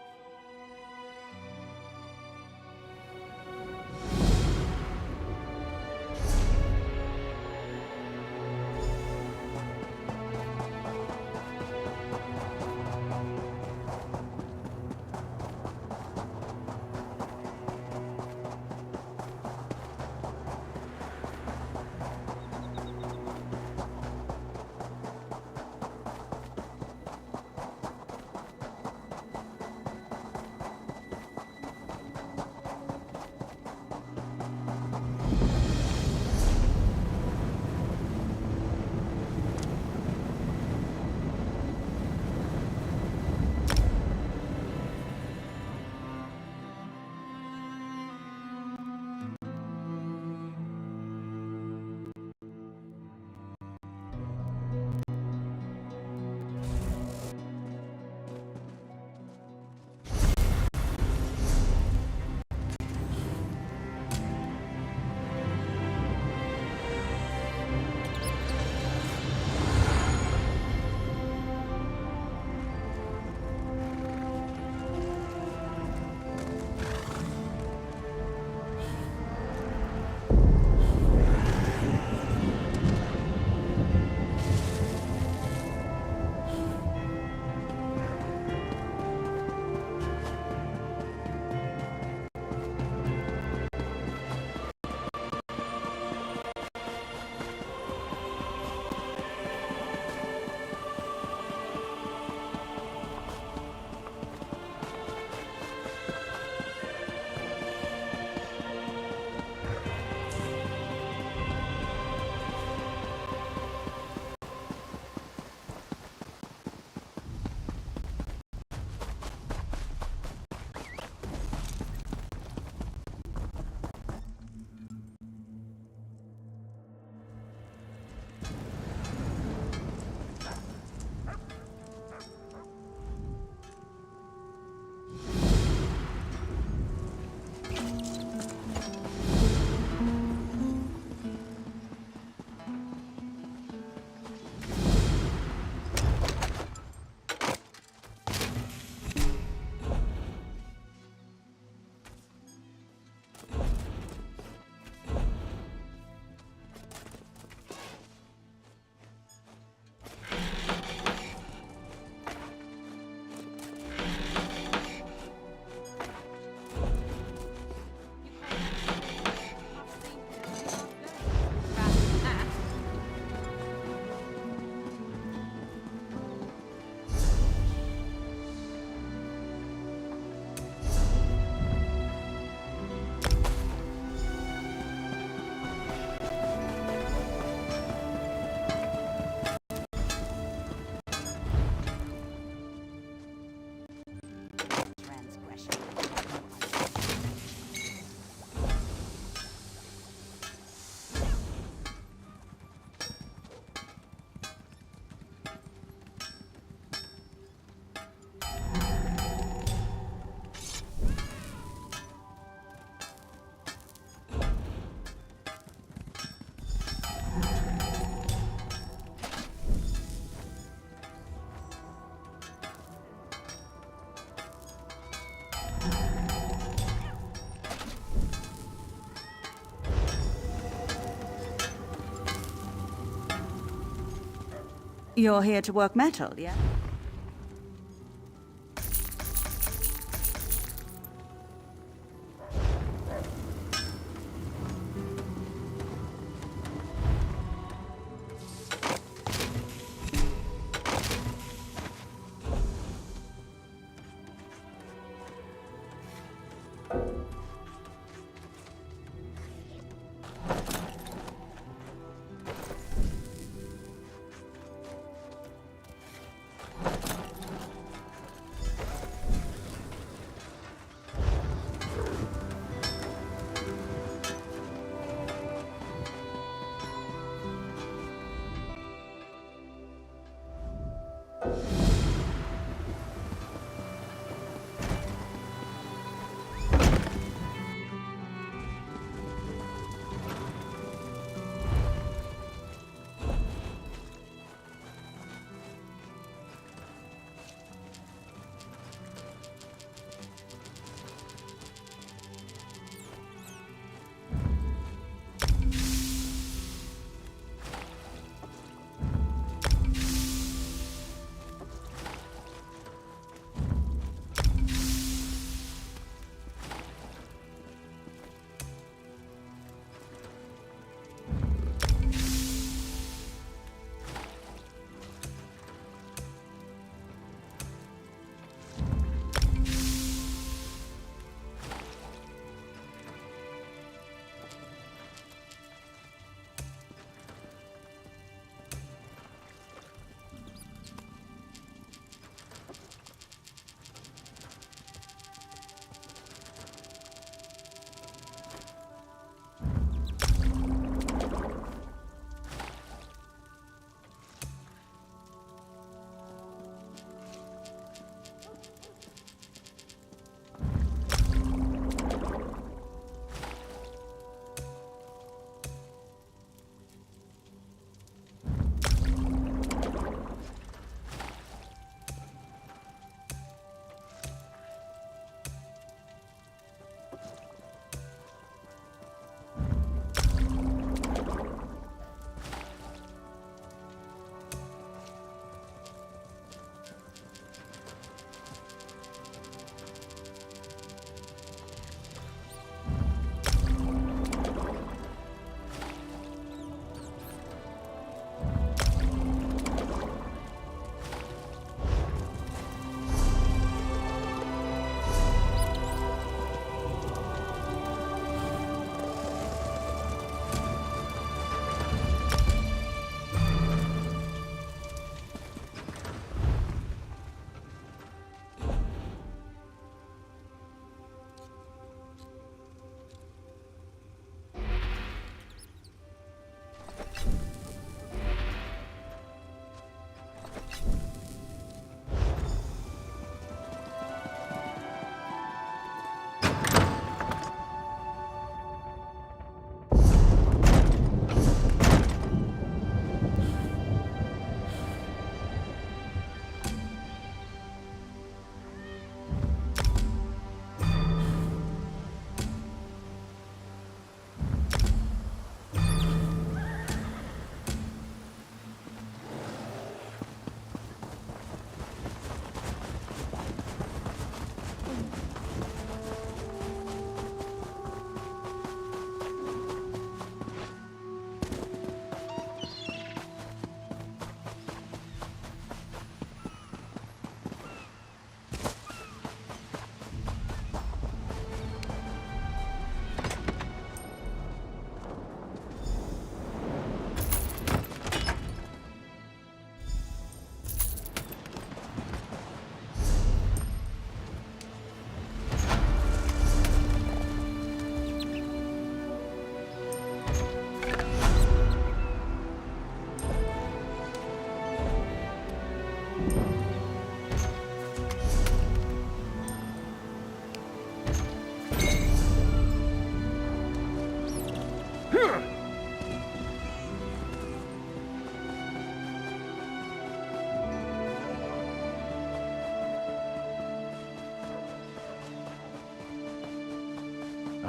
You're here to work metal, yeah?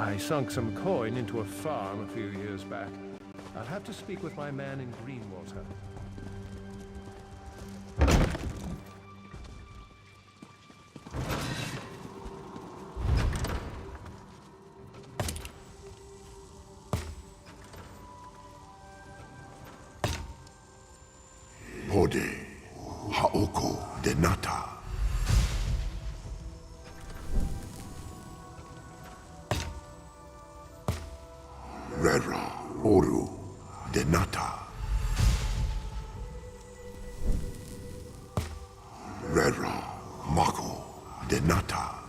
I sunk some coin into a farm a few years back. I'll have to speak with my man in Greenwater. Hode, Haoko, Denata. Rera, Oru, Denata. Rera, Mako, Denata.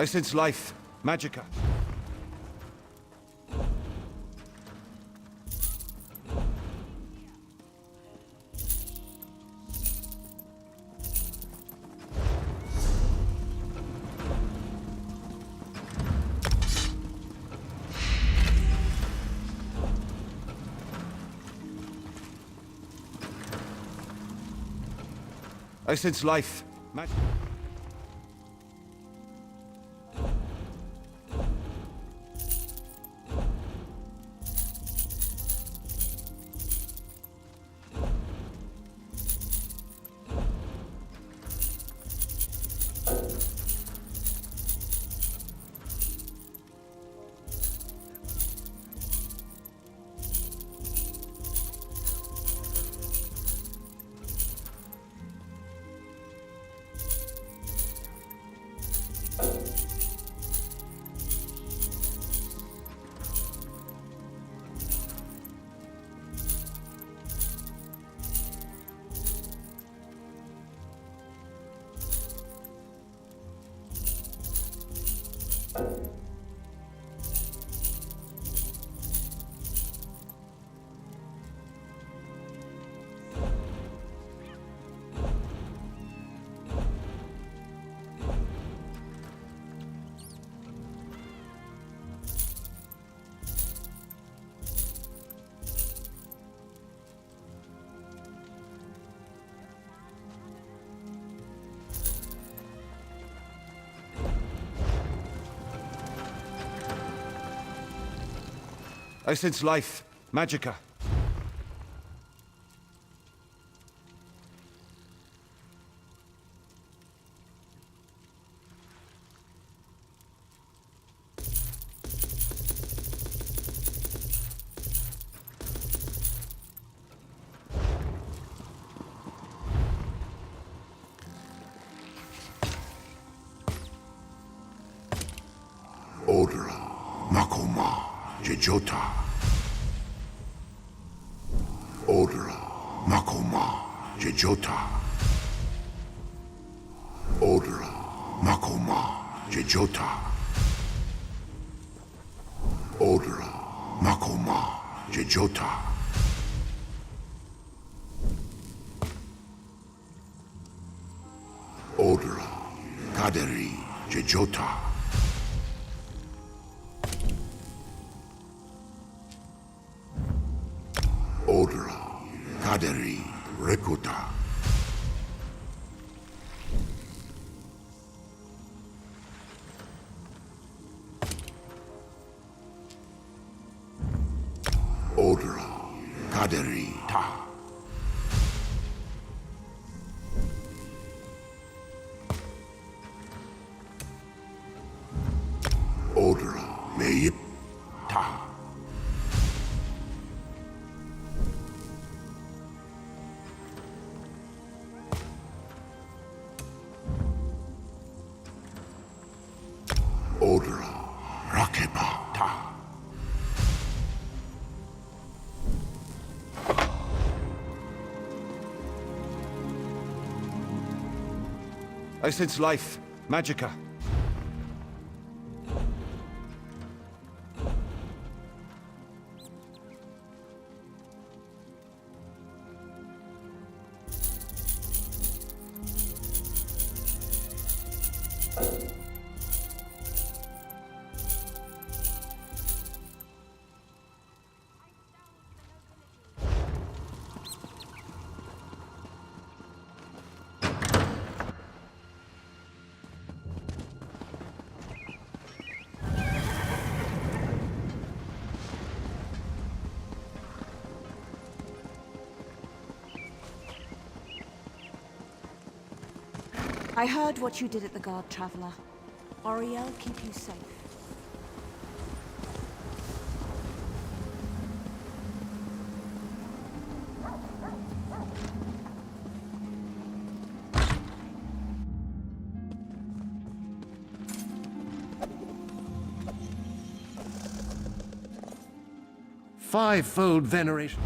I sense life. Magicka. I sense life. Magic. I sense life. Magicka. Odra, Makoma, Jejota. Odra, Makoma, Jejota. Odra, Makoma, Jejota. Odra, Makoma, Jejota. Odra, Kaderi, Jejota. Odra, Kaderi, Rekuta. Odra, Kaderi, Ta. Odra, Meyip, Ta. Odra, Rakeba, Ta. I sense life. Magicka. I heard what you did at the Guard, Traveler. Auriel, keep you safe. Fivefold veneration.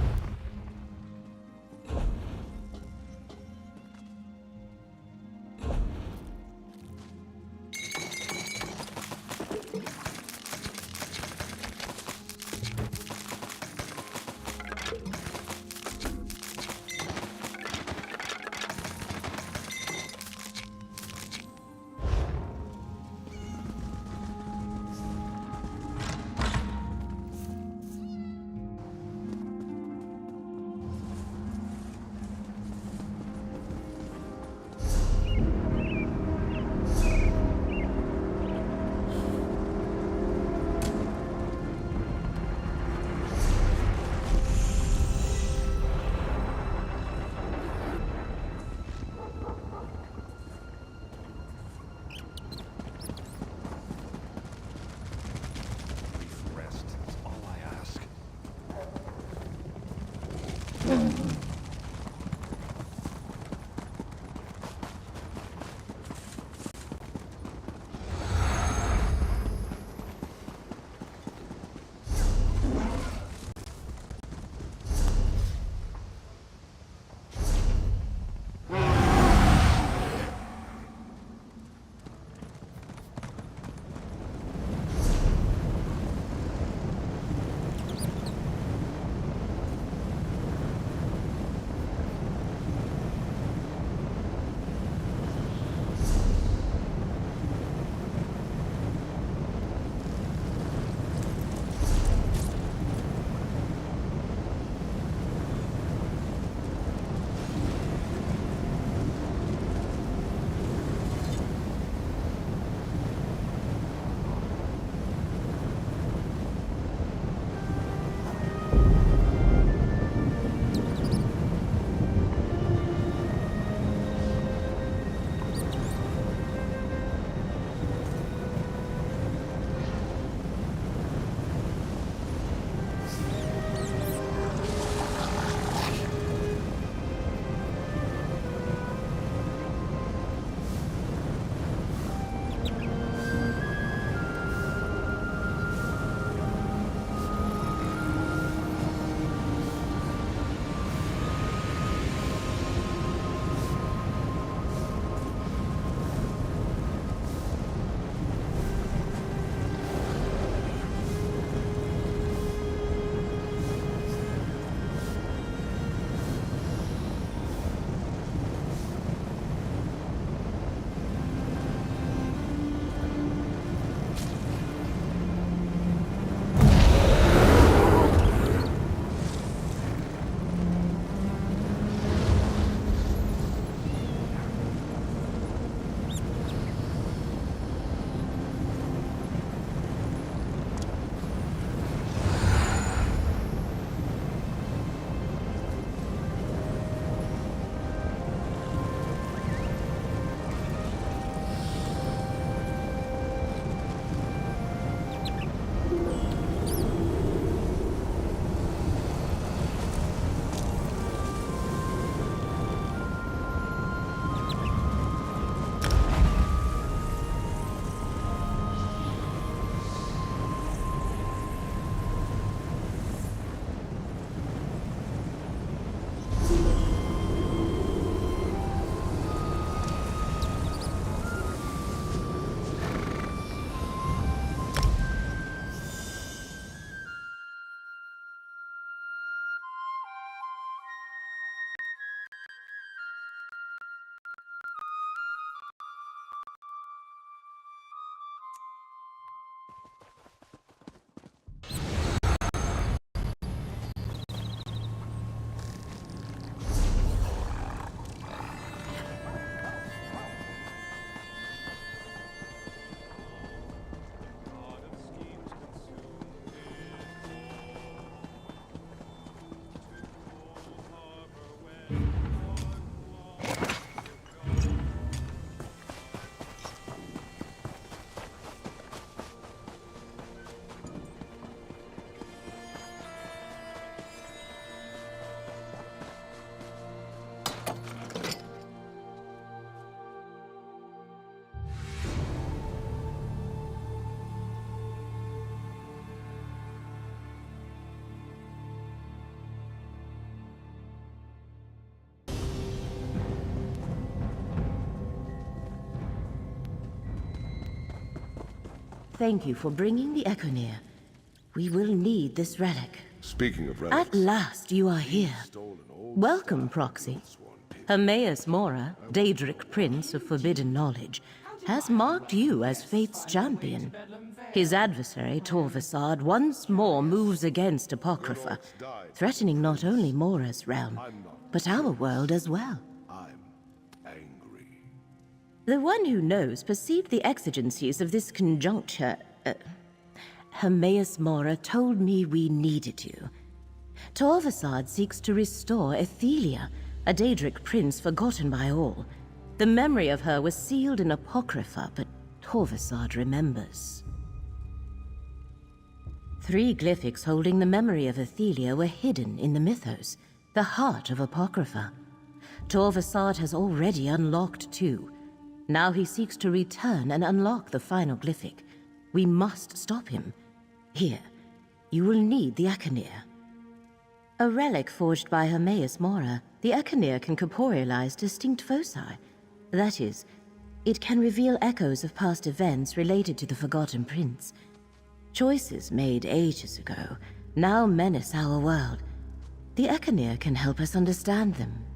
thank you for bringing the Econir. We will need this relic. Speaking of relics... At last you are here. Welcome, Proxy. Hermaeus Mora, Daedric Prince of Forbidden Knowledge, has marked you as Fate's champion. His adversary, Torvasad, once more moves against Apocrypha, threatening not only Mora's realm, but our world as well. The one who knows perceived the exigencies of this conjuncture. Hermaeus Mora told me we needed you. Torvasad seeks to restore Ethelia, a Daedric prince forgotten by all. The memory of her was sealed in Apocrypha, but Torvasad remembers. 3 glyphics holding the memory of Ethelia were hidden in the mythos, the heart of Apocrypha. Torvasad has already unlocked 2. Now he seeks to return and unlock the final glyphic. We must stop him. Here, you will need the Econir. A relic forged by Hermaeus Mora, the Econir can corporealize distinct foci. That is, it can reveal echoes of past events related to the Forgotten Prince. Choices made ages ago now menace our world. The Econir can help us understand them.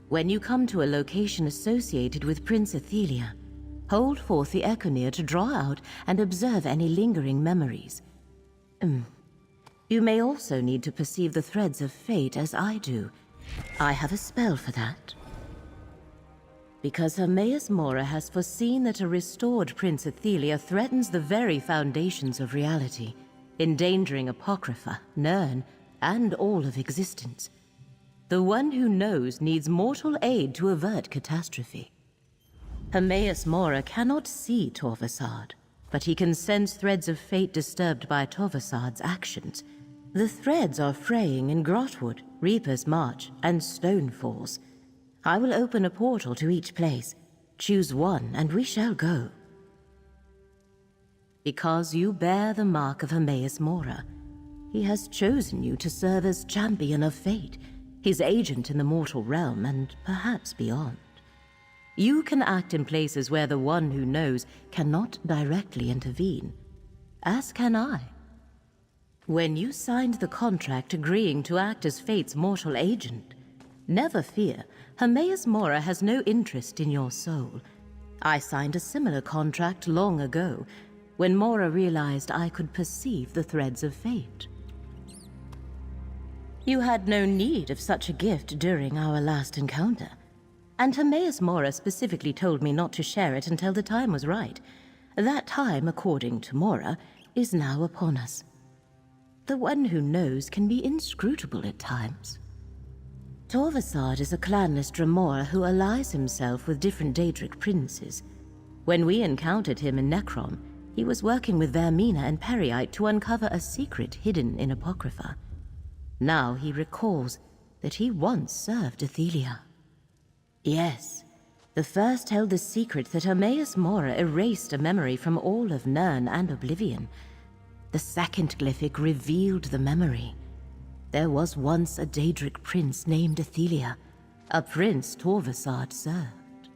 When you come to a location associated with Prince Ethelia, hold forth the Econir to draw out and observe any lingering memories. You may also need to perceive the threads of fate as I do. I have a spell for that. Because Hermaeus Mora has foreseen that a restored Prince Ethelia threatens the very foundations of reality, endangering Apocrypha, Nirn, and all of existence. The one who knows needs mortal aid to avert catastrophe. Hermaeus Mora cannot see Torvasad, but he can sense threads of fate disturbed by Torvasad's actions. The threads are fraying in Grotwood, Reaper's March, and Stone Falls. I will open a portal to each place. Choose one, and we shall go. Because you bear the mark of Hermaeus Mora, he has chosen you to serve as champion of fate, his agent in the mortal realm, and perhaps beyond. You can act in places where the one who knows cannot directly intervene, as can I. When you signed the contract agreeing to act as Fate's mortal agent, never fear, Hermaeus Mora has no interest in your soul. I signed a similar contract long ago, when Mora realized I could perceive the threads of fate. You had no need of such a gift during our last encounter, and Hermaeus Mora specifically told me not to share it until the time was right. That time, according to Mora, is now upon us. The one who knows can be inscrutable at times. Torvasad is a clanless Dremora who allies himself with different Daedric princes. When we encountered him in Necrom, he was working with Vermina and Periite to uncover a secret hidden in Apocrypha. Now he recalls that he once served Ethelia. Yes, the first held the secret that Hermaeus Mora erased a memory from all of Nirn and Oblivion. The second glyphic revealed the memory. There was once a Daedric prince named Ethelia, a prince Torvasad served.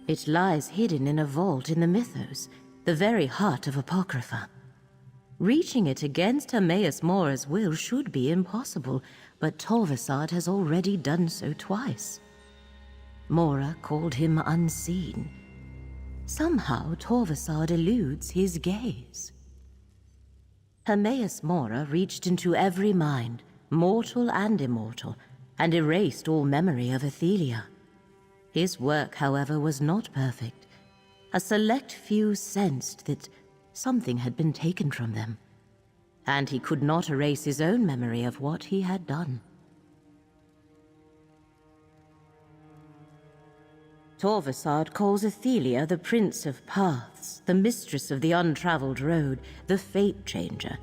It lies hidden in a vault in the mythos, the very heart of Apocrypha. Reaching it against Hermaeus Mora's will should be impossible, but Torvasad has already done so twice. Mora called him unseen. Somehow Torvasad eludes his gaze. Hermaeus Mora reached into every mind, mortal and immortal, and erased all memory of Ethelia. His work, however, was not perfect. A select few sensed that something had been taken from them, and he could not erase his own memory of what he had done. Torvasad calls Ethelia the Prince of Paths, the Mistress of the Untraveled Road, the Fate Changer.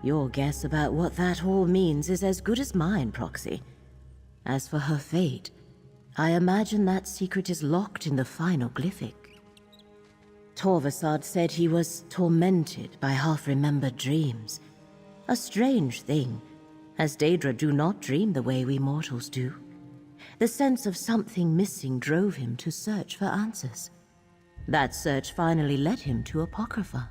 Your guess about what that all means is as good as mine, Proxy. As for her fate, I imagine that secret is locked in the final glyphic. Torvasad said he was tormented by half-remembered dreams. A strange thing, as Daedra do not dream the way we mortals do. The sense of something missing drove him to search for answers. That search finally led him to Apocrypha.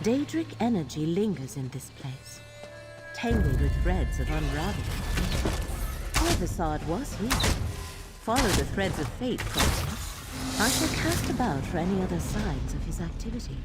Daedric energy lingers in this place, tangled with threads of unraveling. Corvisart was here. Follow the threads of fate closely. I shall cast about for any other signs of his activity.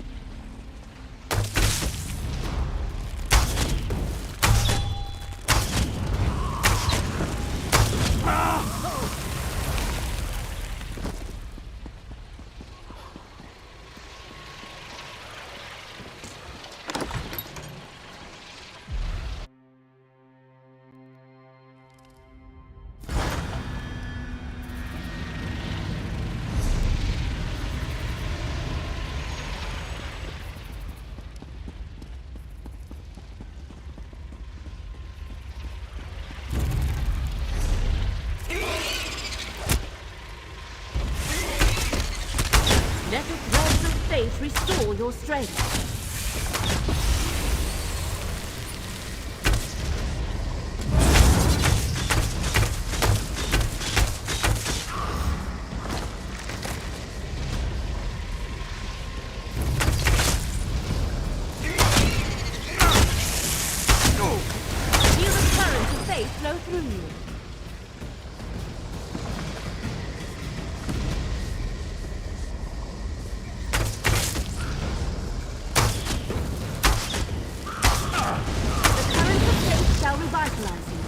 Let the threads of fate restore your strength. Feel the current of fate flow through you. Shall revitalize you.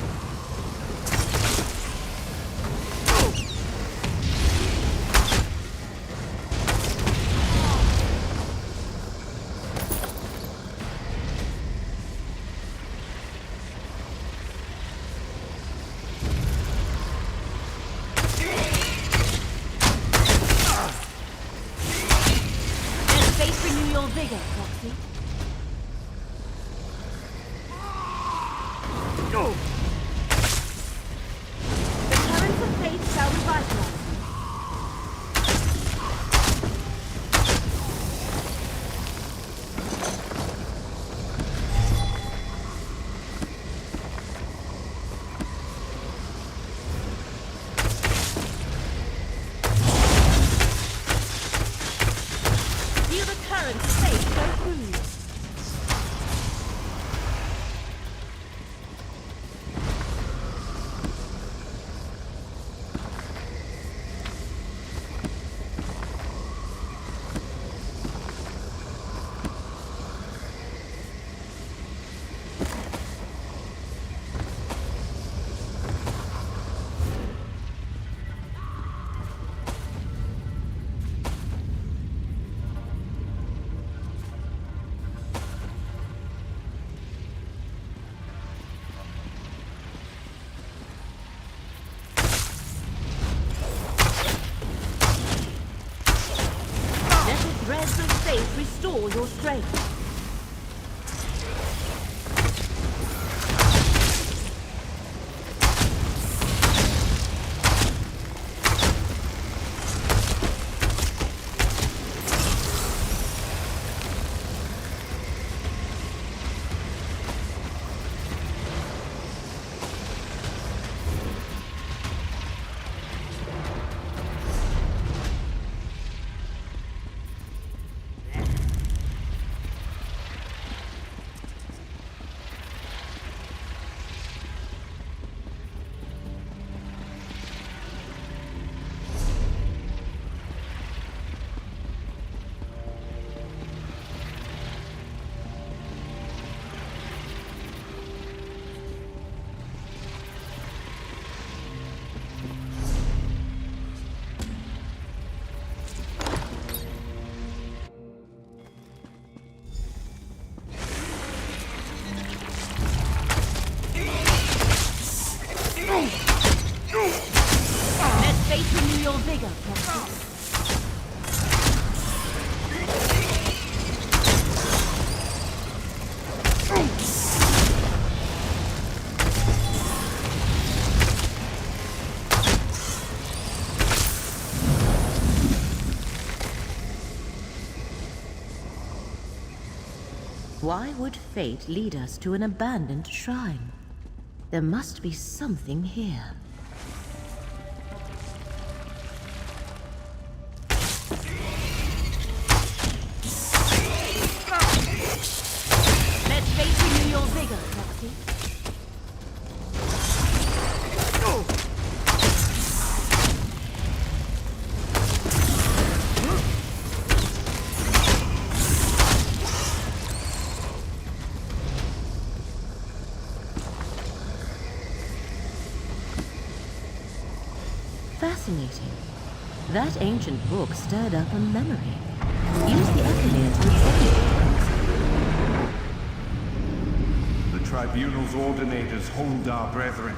Let fate renew your vigor, Foxy. The currents of fate shall revitalize you. Feel the currents of fate flow through you. Threads of fate restore your strength. Let fate renew your vigor, Proxy. Why would fate lead us to an abandoned shrine? There must be something here. Let fate renew your vigor, Proxy. Fascinating. That ancient book stirred up a memory. Use the Echelir to examine it. The Tribunal's ordinators hold our brethren.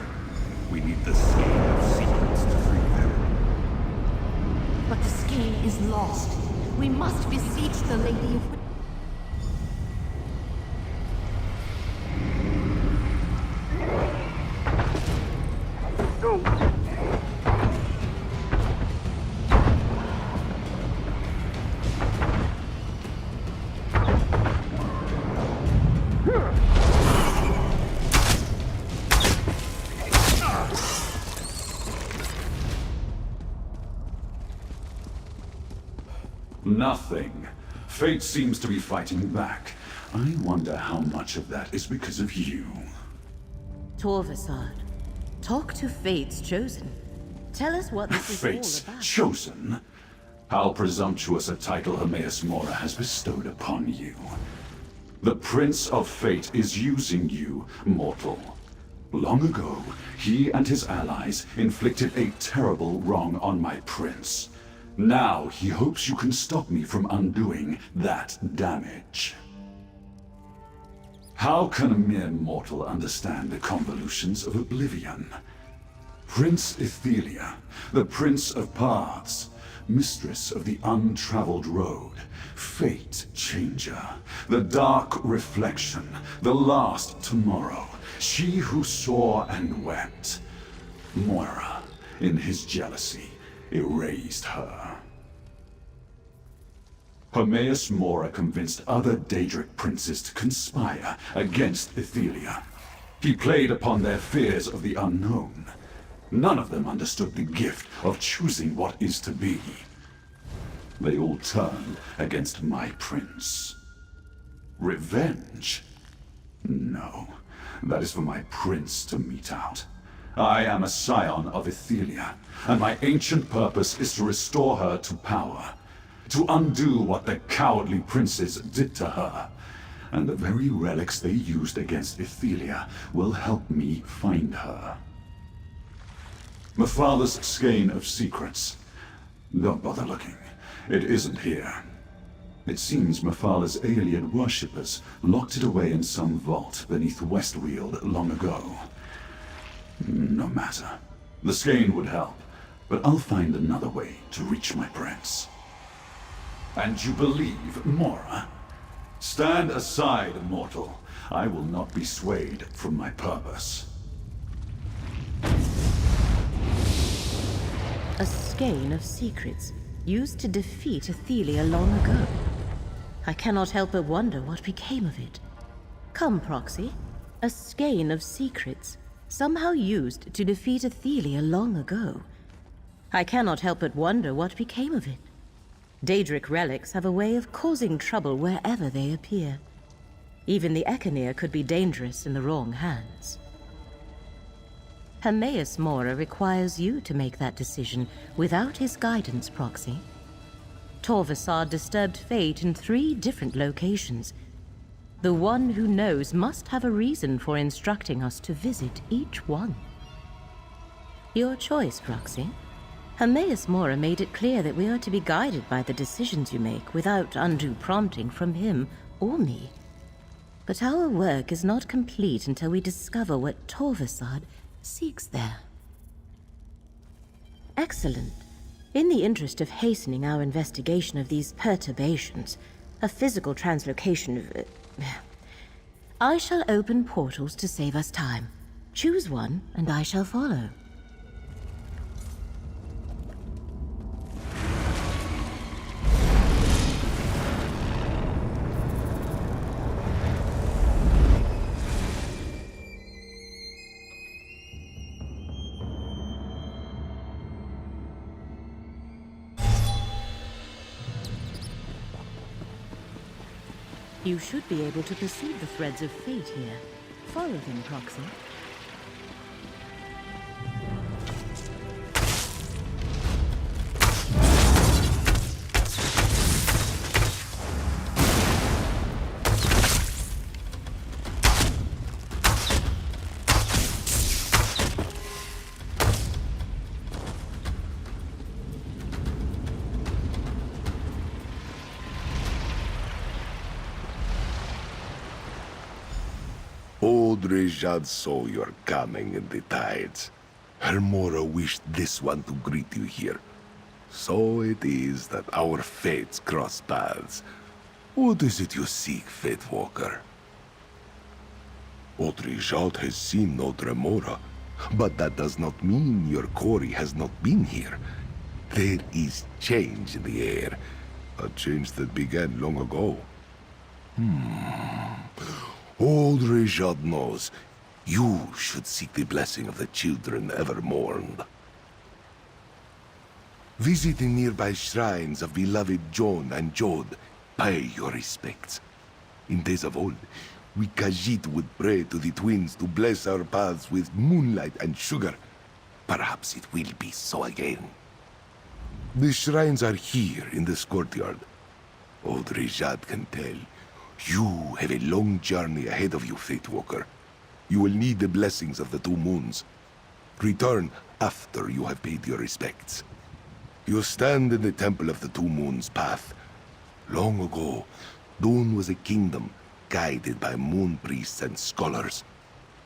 We need the Skein of Secrets to free them. But the Skein is lost. We must beseech the Lady of... Nothing. Fate seems to be fighting back. I wonder how much of that is because of you. Torvasad, talk to Fate's Chosen. Tell us what this is Fate's all about. Chosen? How presumptuous a title Hermaeus Mora has bestowed upon you. The Prince of Fate is using you, mortal. Long ago, he and his allies inflicted a terrible wrong on my prince. Now he hopes you can stop me from undoing that damage. How can a mere mortal understand the convolutions of Oblivion? Prince Ithelia, the Prince of Paths, Mistress of the Untraveled Road, Fate Changer, the Dark Reflection, the Last Tomorrow, she who saw and wept. Moira, in his jealousy, erased her. Hermaeus Mora convinced other Daedric princes to conspire against Ithelia. He played upon their fears of the unknown. None of them understood the gift of choosing what is to be. They all turned against my prince. Revenge? No, that is for my prince to mete out. I am a scion of Ithelia, and my ancient purpose is to restore her to power. To undo what the cowardly princes did to her. And the very relics they used against Ithelia will help me find her. My father's skein of secrets. Don't bother looking. It isn't here. It seems Mephal's alien worshippers locked it away in some vault beneath Westweald long ago. No matter. The skein would help, but I'll find another way to reach my prince. And you believe Mora? Stand aside, mortal. I will not be swayed from my purpose. A skein of secrets, used to defeat Ithelia long ago. I cannot help but wonder what became of it. Come, Proxy. A skein of secrets, somehow used to defeat Ithelia long ago. I cannot help but wonder what became of it. Daedric relics have a way of causing trouble wherever they appear. Even the Echelir could be dangerous in the wrong hands. Hermaeus Mora requires you to make that decision without his guidance, Proxy. Torvasad disturbed fate in 3 different locations. The one who knows must have a reason for instructing us to visit each one. Your choice, Proxy. Hermaeus Mora made it clear that we are to be guided by the decisions you make without undue prompting from him or me. But our work is not complete until we discover what Torvasad seeks there. Excellent. In the interest of hastening our investigation of these perturbations, a physical translocation of... I shall open portals to save us time. Choose one, and I shall follow. You should be able to perceive the threads of fate here. Follow them, Proxy. Old Rejad saw your coming in the tides. Hermora wished this one to greet you here. So it is that our fates cross paths. What is it you seek, Fatewalker? Old Rejad has seen Old Remora, but that does not mean your quarry has not been here. There is change in the air, a change that began long ago. Old Rejad knows you should seek the blessing of the children ever mourned. Visiting nearby shrines of beloved Jon and Jod, pay your respects. In days of old, we Khajiit would pray to the twins to bless our paths with moonlight and sugar. Perhaps it will be so again. The shrines are here in this courtyard. Old Rejad can tell. You have a long journey ahead of you, Fatewalker. You will need the blessings of the two moons. Return after you have paid your respects. You stand in the Temple of the Two Moons path. Long ago, Dune was a kingdom guided by moon priests and scholars.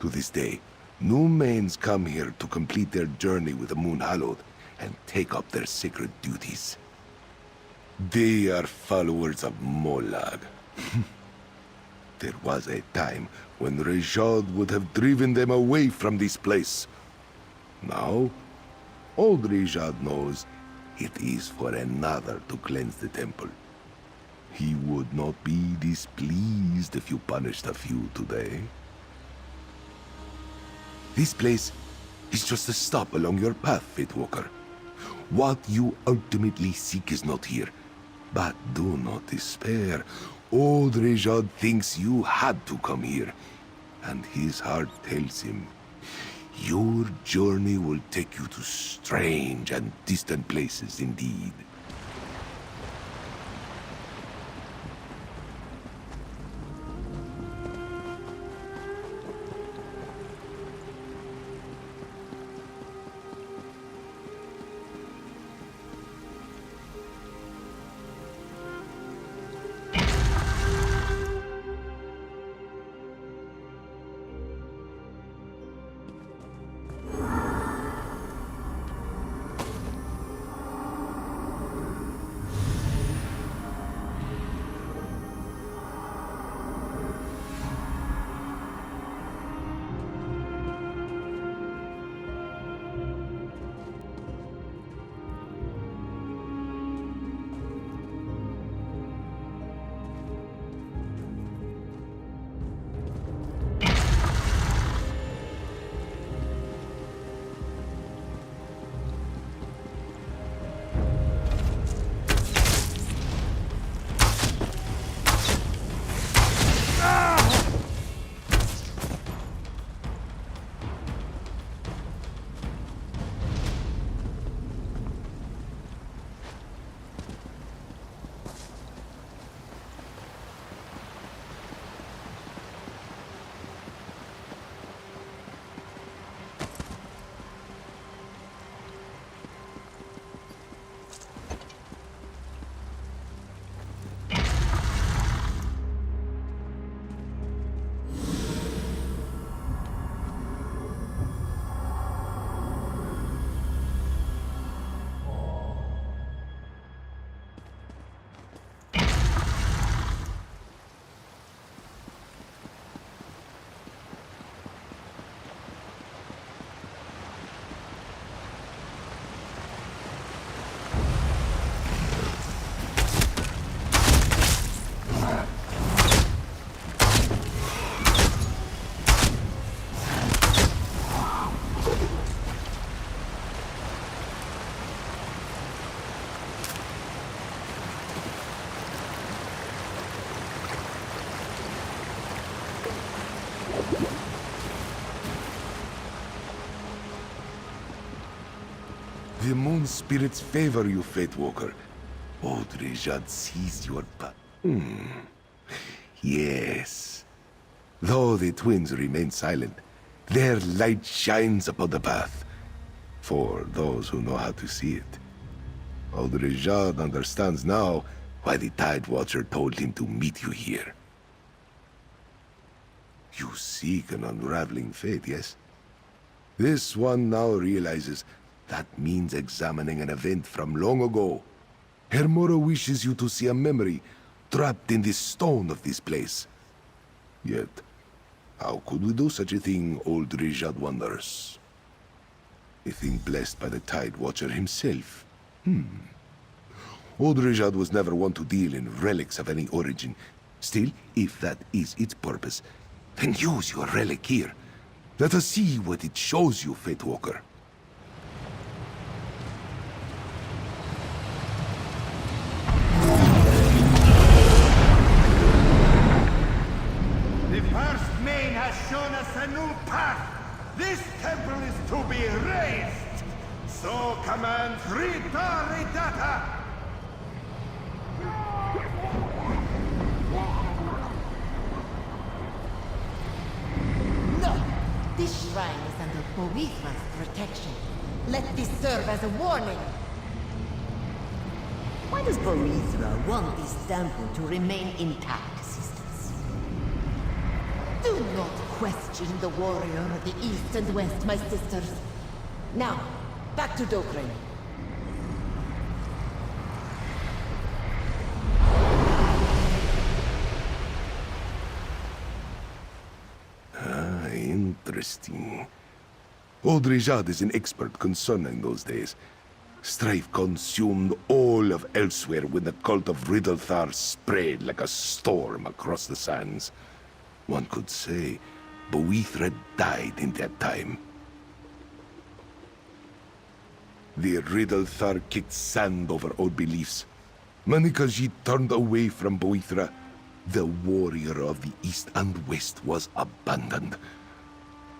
To this day, new mains come here to complete their journey with the Moon Hallowed and take up their sacred duties. They are followers of Molag. There was a time when Rejad would have driven them away from this place. Now, old Rejad knows it is for another to cleanse the temple. He would not be displeased if you punished a few today. This place is just a stop along your path, Fatewalker. What you ultimately seek is not here. But do not despair. Old Rejad thinks you had to come here, and his heart tells him your journey will take you to strange and distant places indeed. the moon spirits favor you, Fate Walker. Audrejad sees your Yes. Though the twins remain silent, their light shines upon the path. For those who know how to see it. Audrejad understands now why the Tide Watcher told him to meet you here. You seek an unraveling fate, yes? This one now realizes that means examining an event from long ago. Hermora wishes you to see a memory trapped in the stone of this place. Yet, how could we do such a thing, Audrejad wonders? A thing blessed by the Tide Watcher himself. Audrejad was never one to deal in relics of any origin. Still, if that is its purpose, then use your relic here. Let us see what it shows you, Fate Walker. The first main has shown us a new path. This temple is to be raised. So commands Rita Ridata. No! This shrine is under Boethra's protection. Let this serve as a warning. Why does Boethra want this temple to remain intact, sisters? Do not question the warrior of the East and West, my sisters. Now, back to Dokren. Interesting. Audrejad is an expert concerning those days. Strife consumed all of Elsewhere when the cult of Riddlethar spread like a storm across the sands. One could say Boethra died in that time. The Riddlethar kicked sand over old beliefs. Manikajit turned away from Boethra. The warrior of the East and West was abandoned.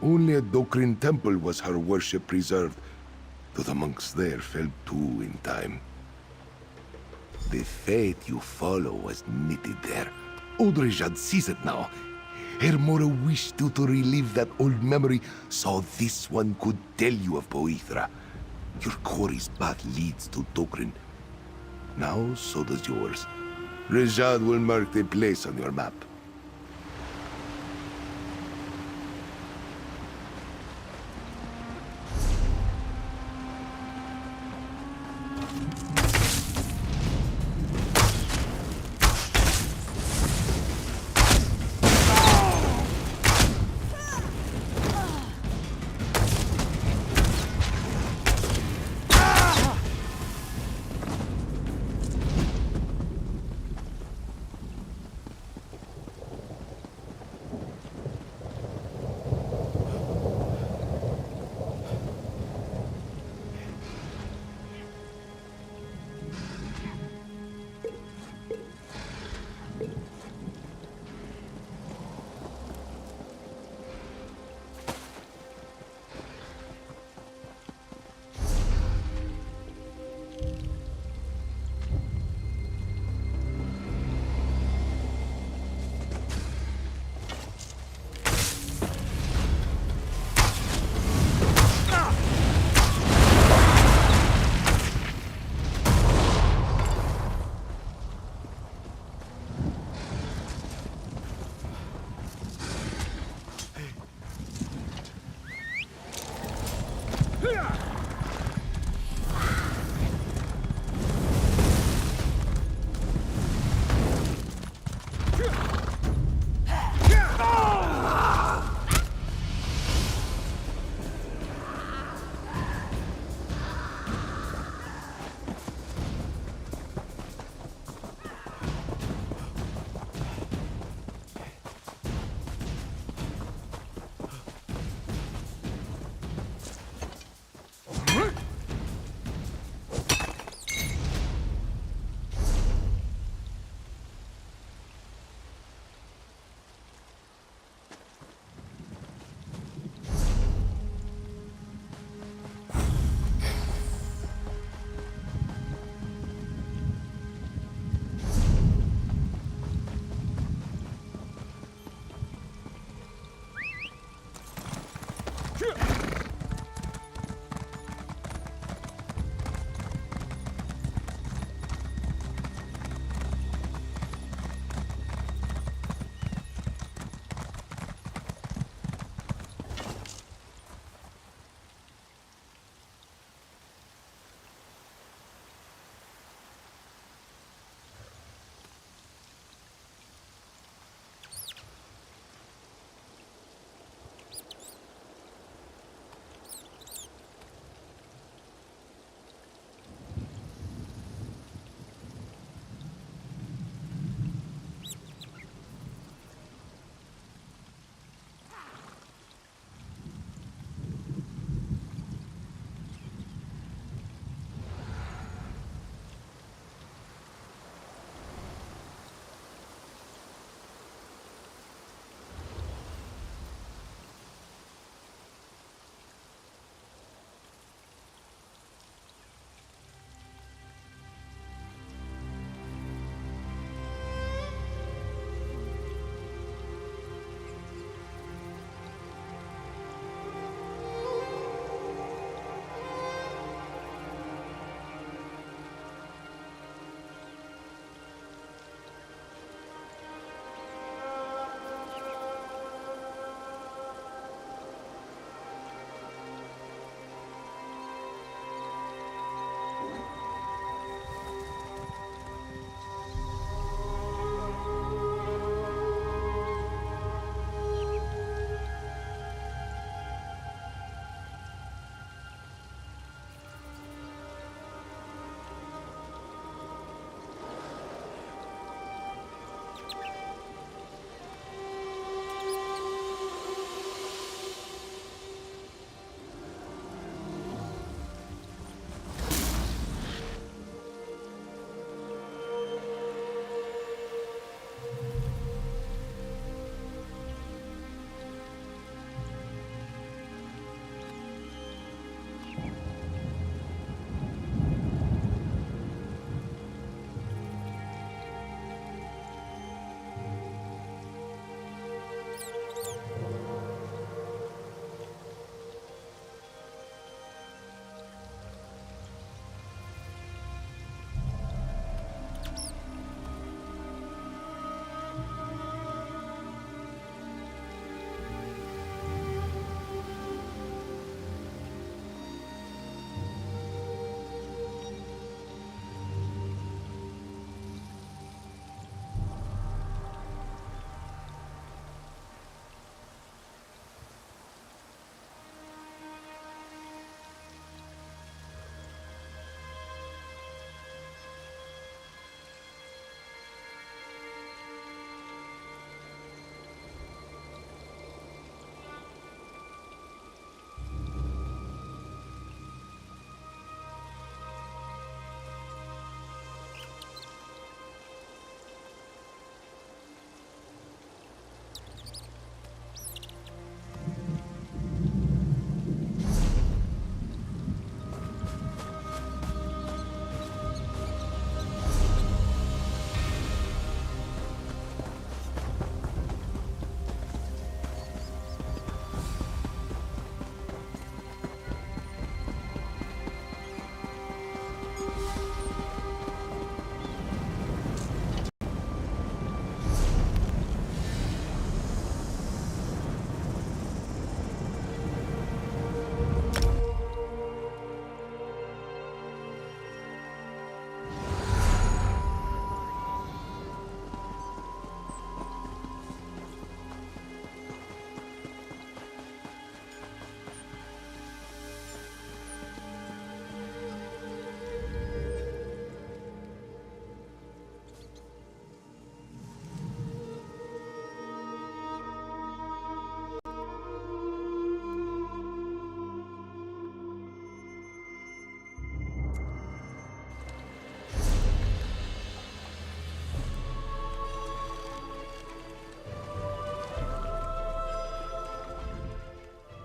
Only at Dokrin Temple was her worship preserved, though the monks there fell too in time. The fate you follow was knitted there. Audrejad sees it now. Hermora wished you to relive that old memory, so this one could tell you of Boethra. Your quarry's path leads to Dokrin. Now, so does yours. Rejad will mark the place on your map.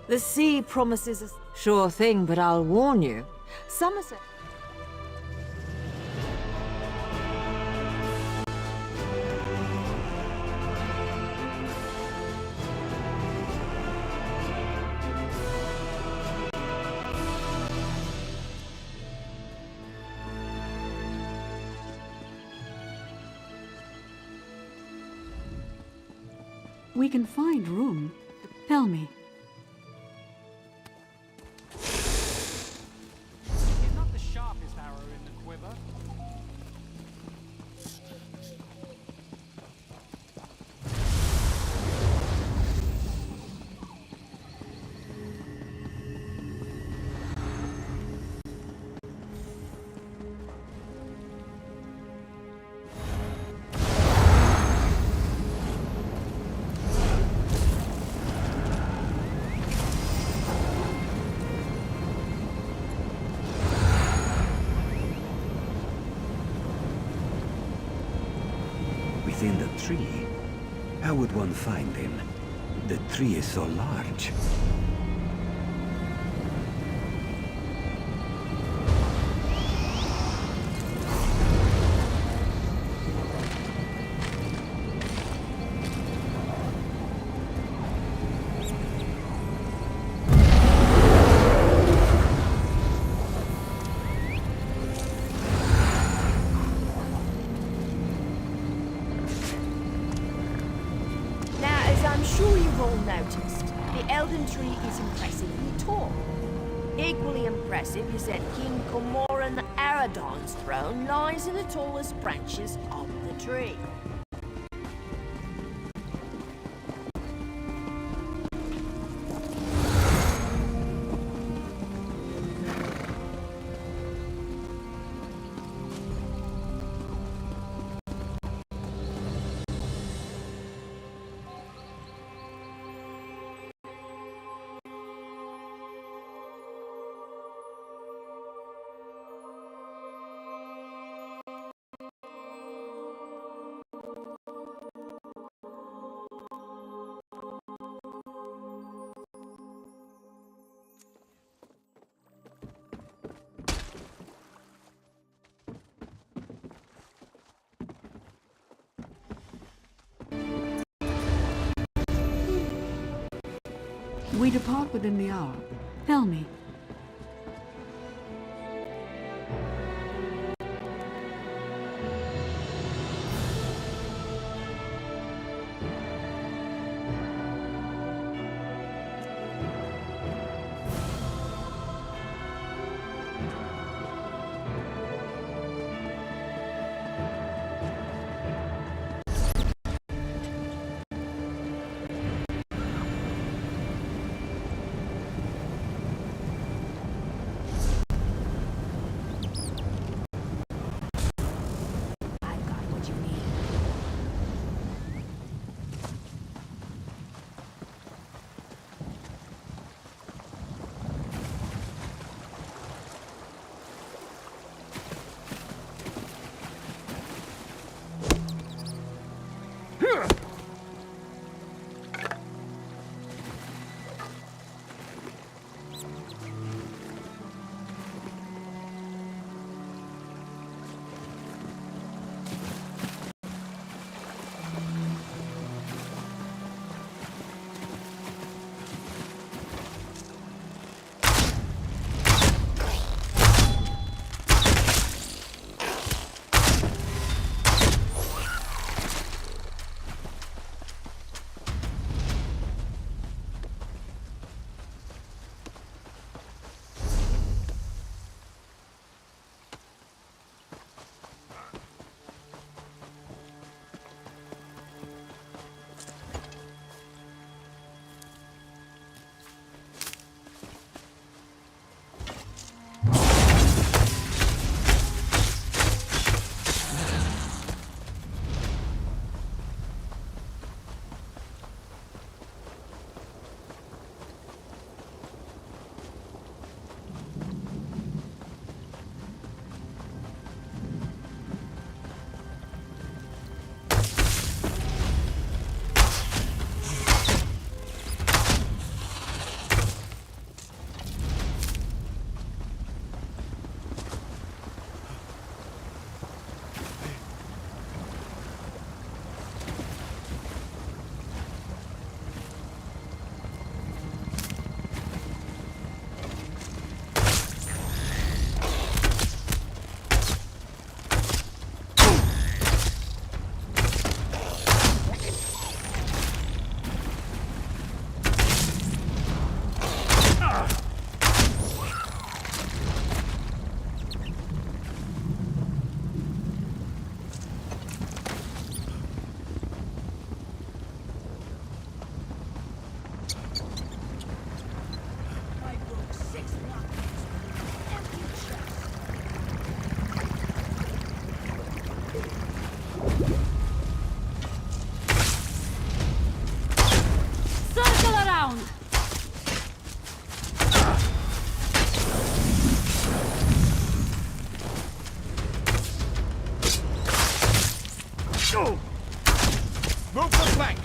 The sea promises us... Sure thing, but I'll warn you. Somerset... We can find room. Tell me. Is not the sharpest arrow in the quiver? Within the tree? How would one find him? The tree is so large. I'm sure you've all noticed, the Elden Tree is impressively tall. Equally impressive is that King Cormoran Aradon's throne lies in the tallest branches of the tree. We depart within the hour. Tell me. Move the flank!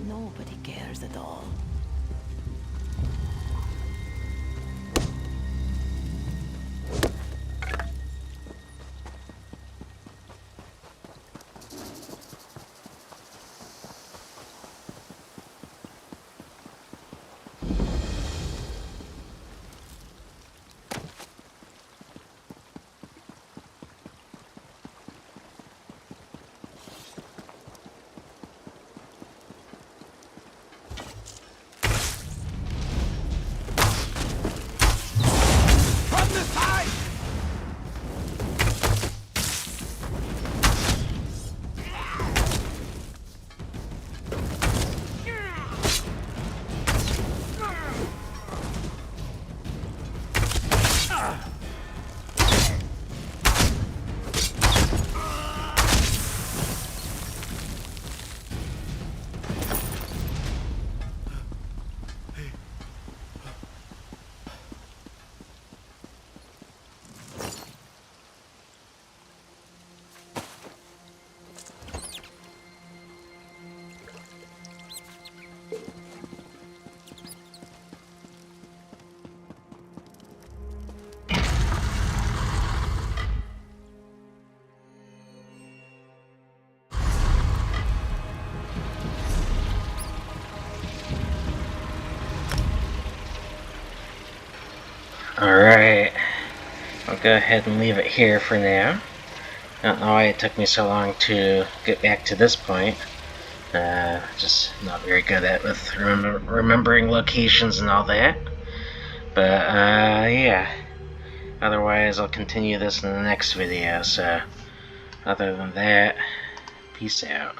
Nobody cares at all. Alright, I'll go ahead and leave it here for now. I don't know why it took me so long to get back to this point. Just not very good at with remembering locations and all that. But yeah, otherwise I'll continue this in the next video, so other than that, peace out.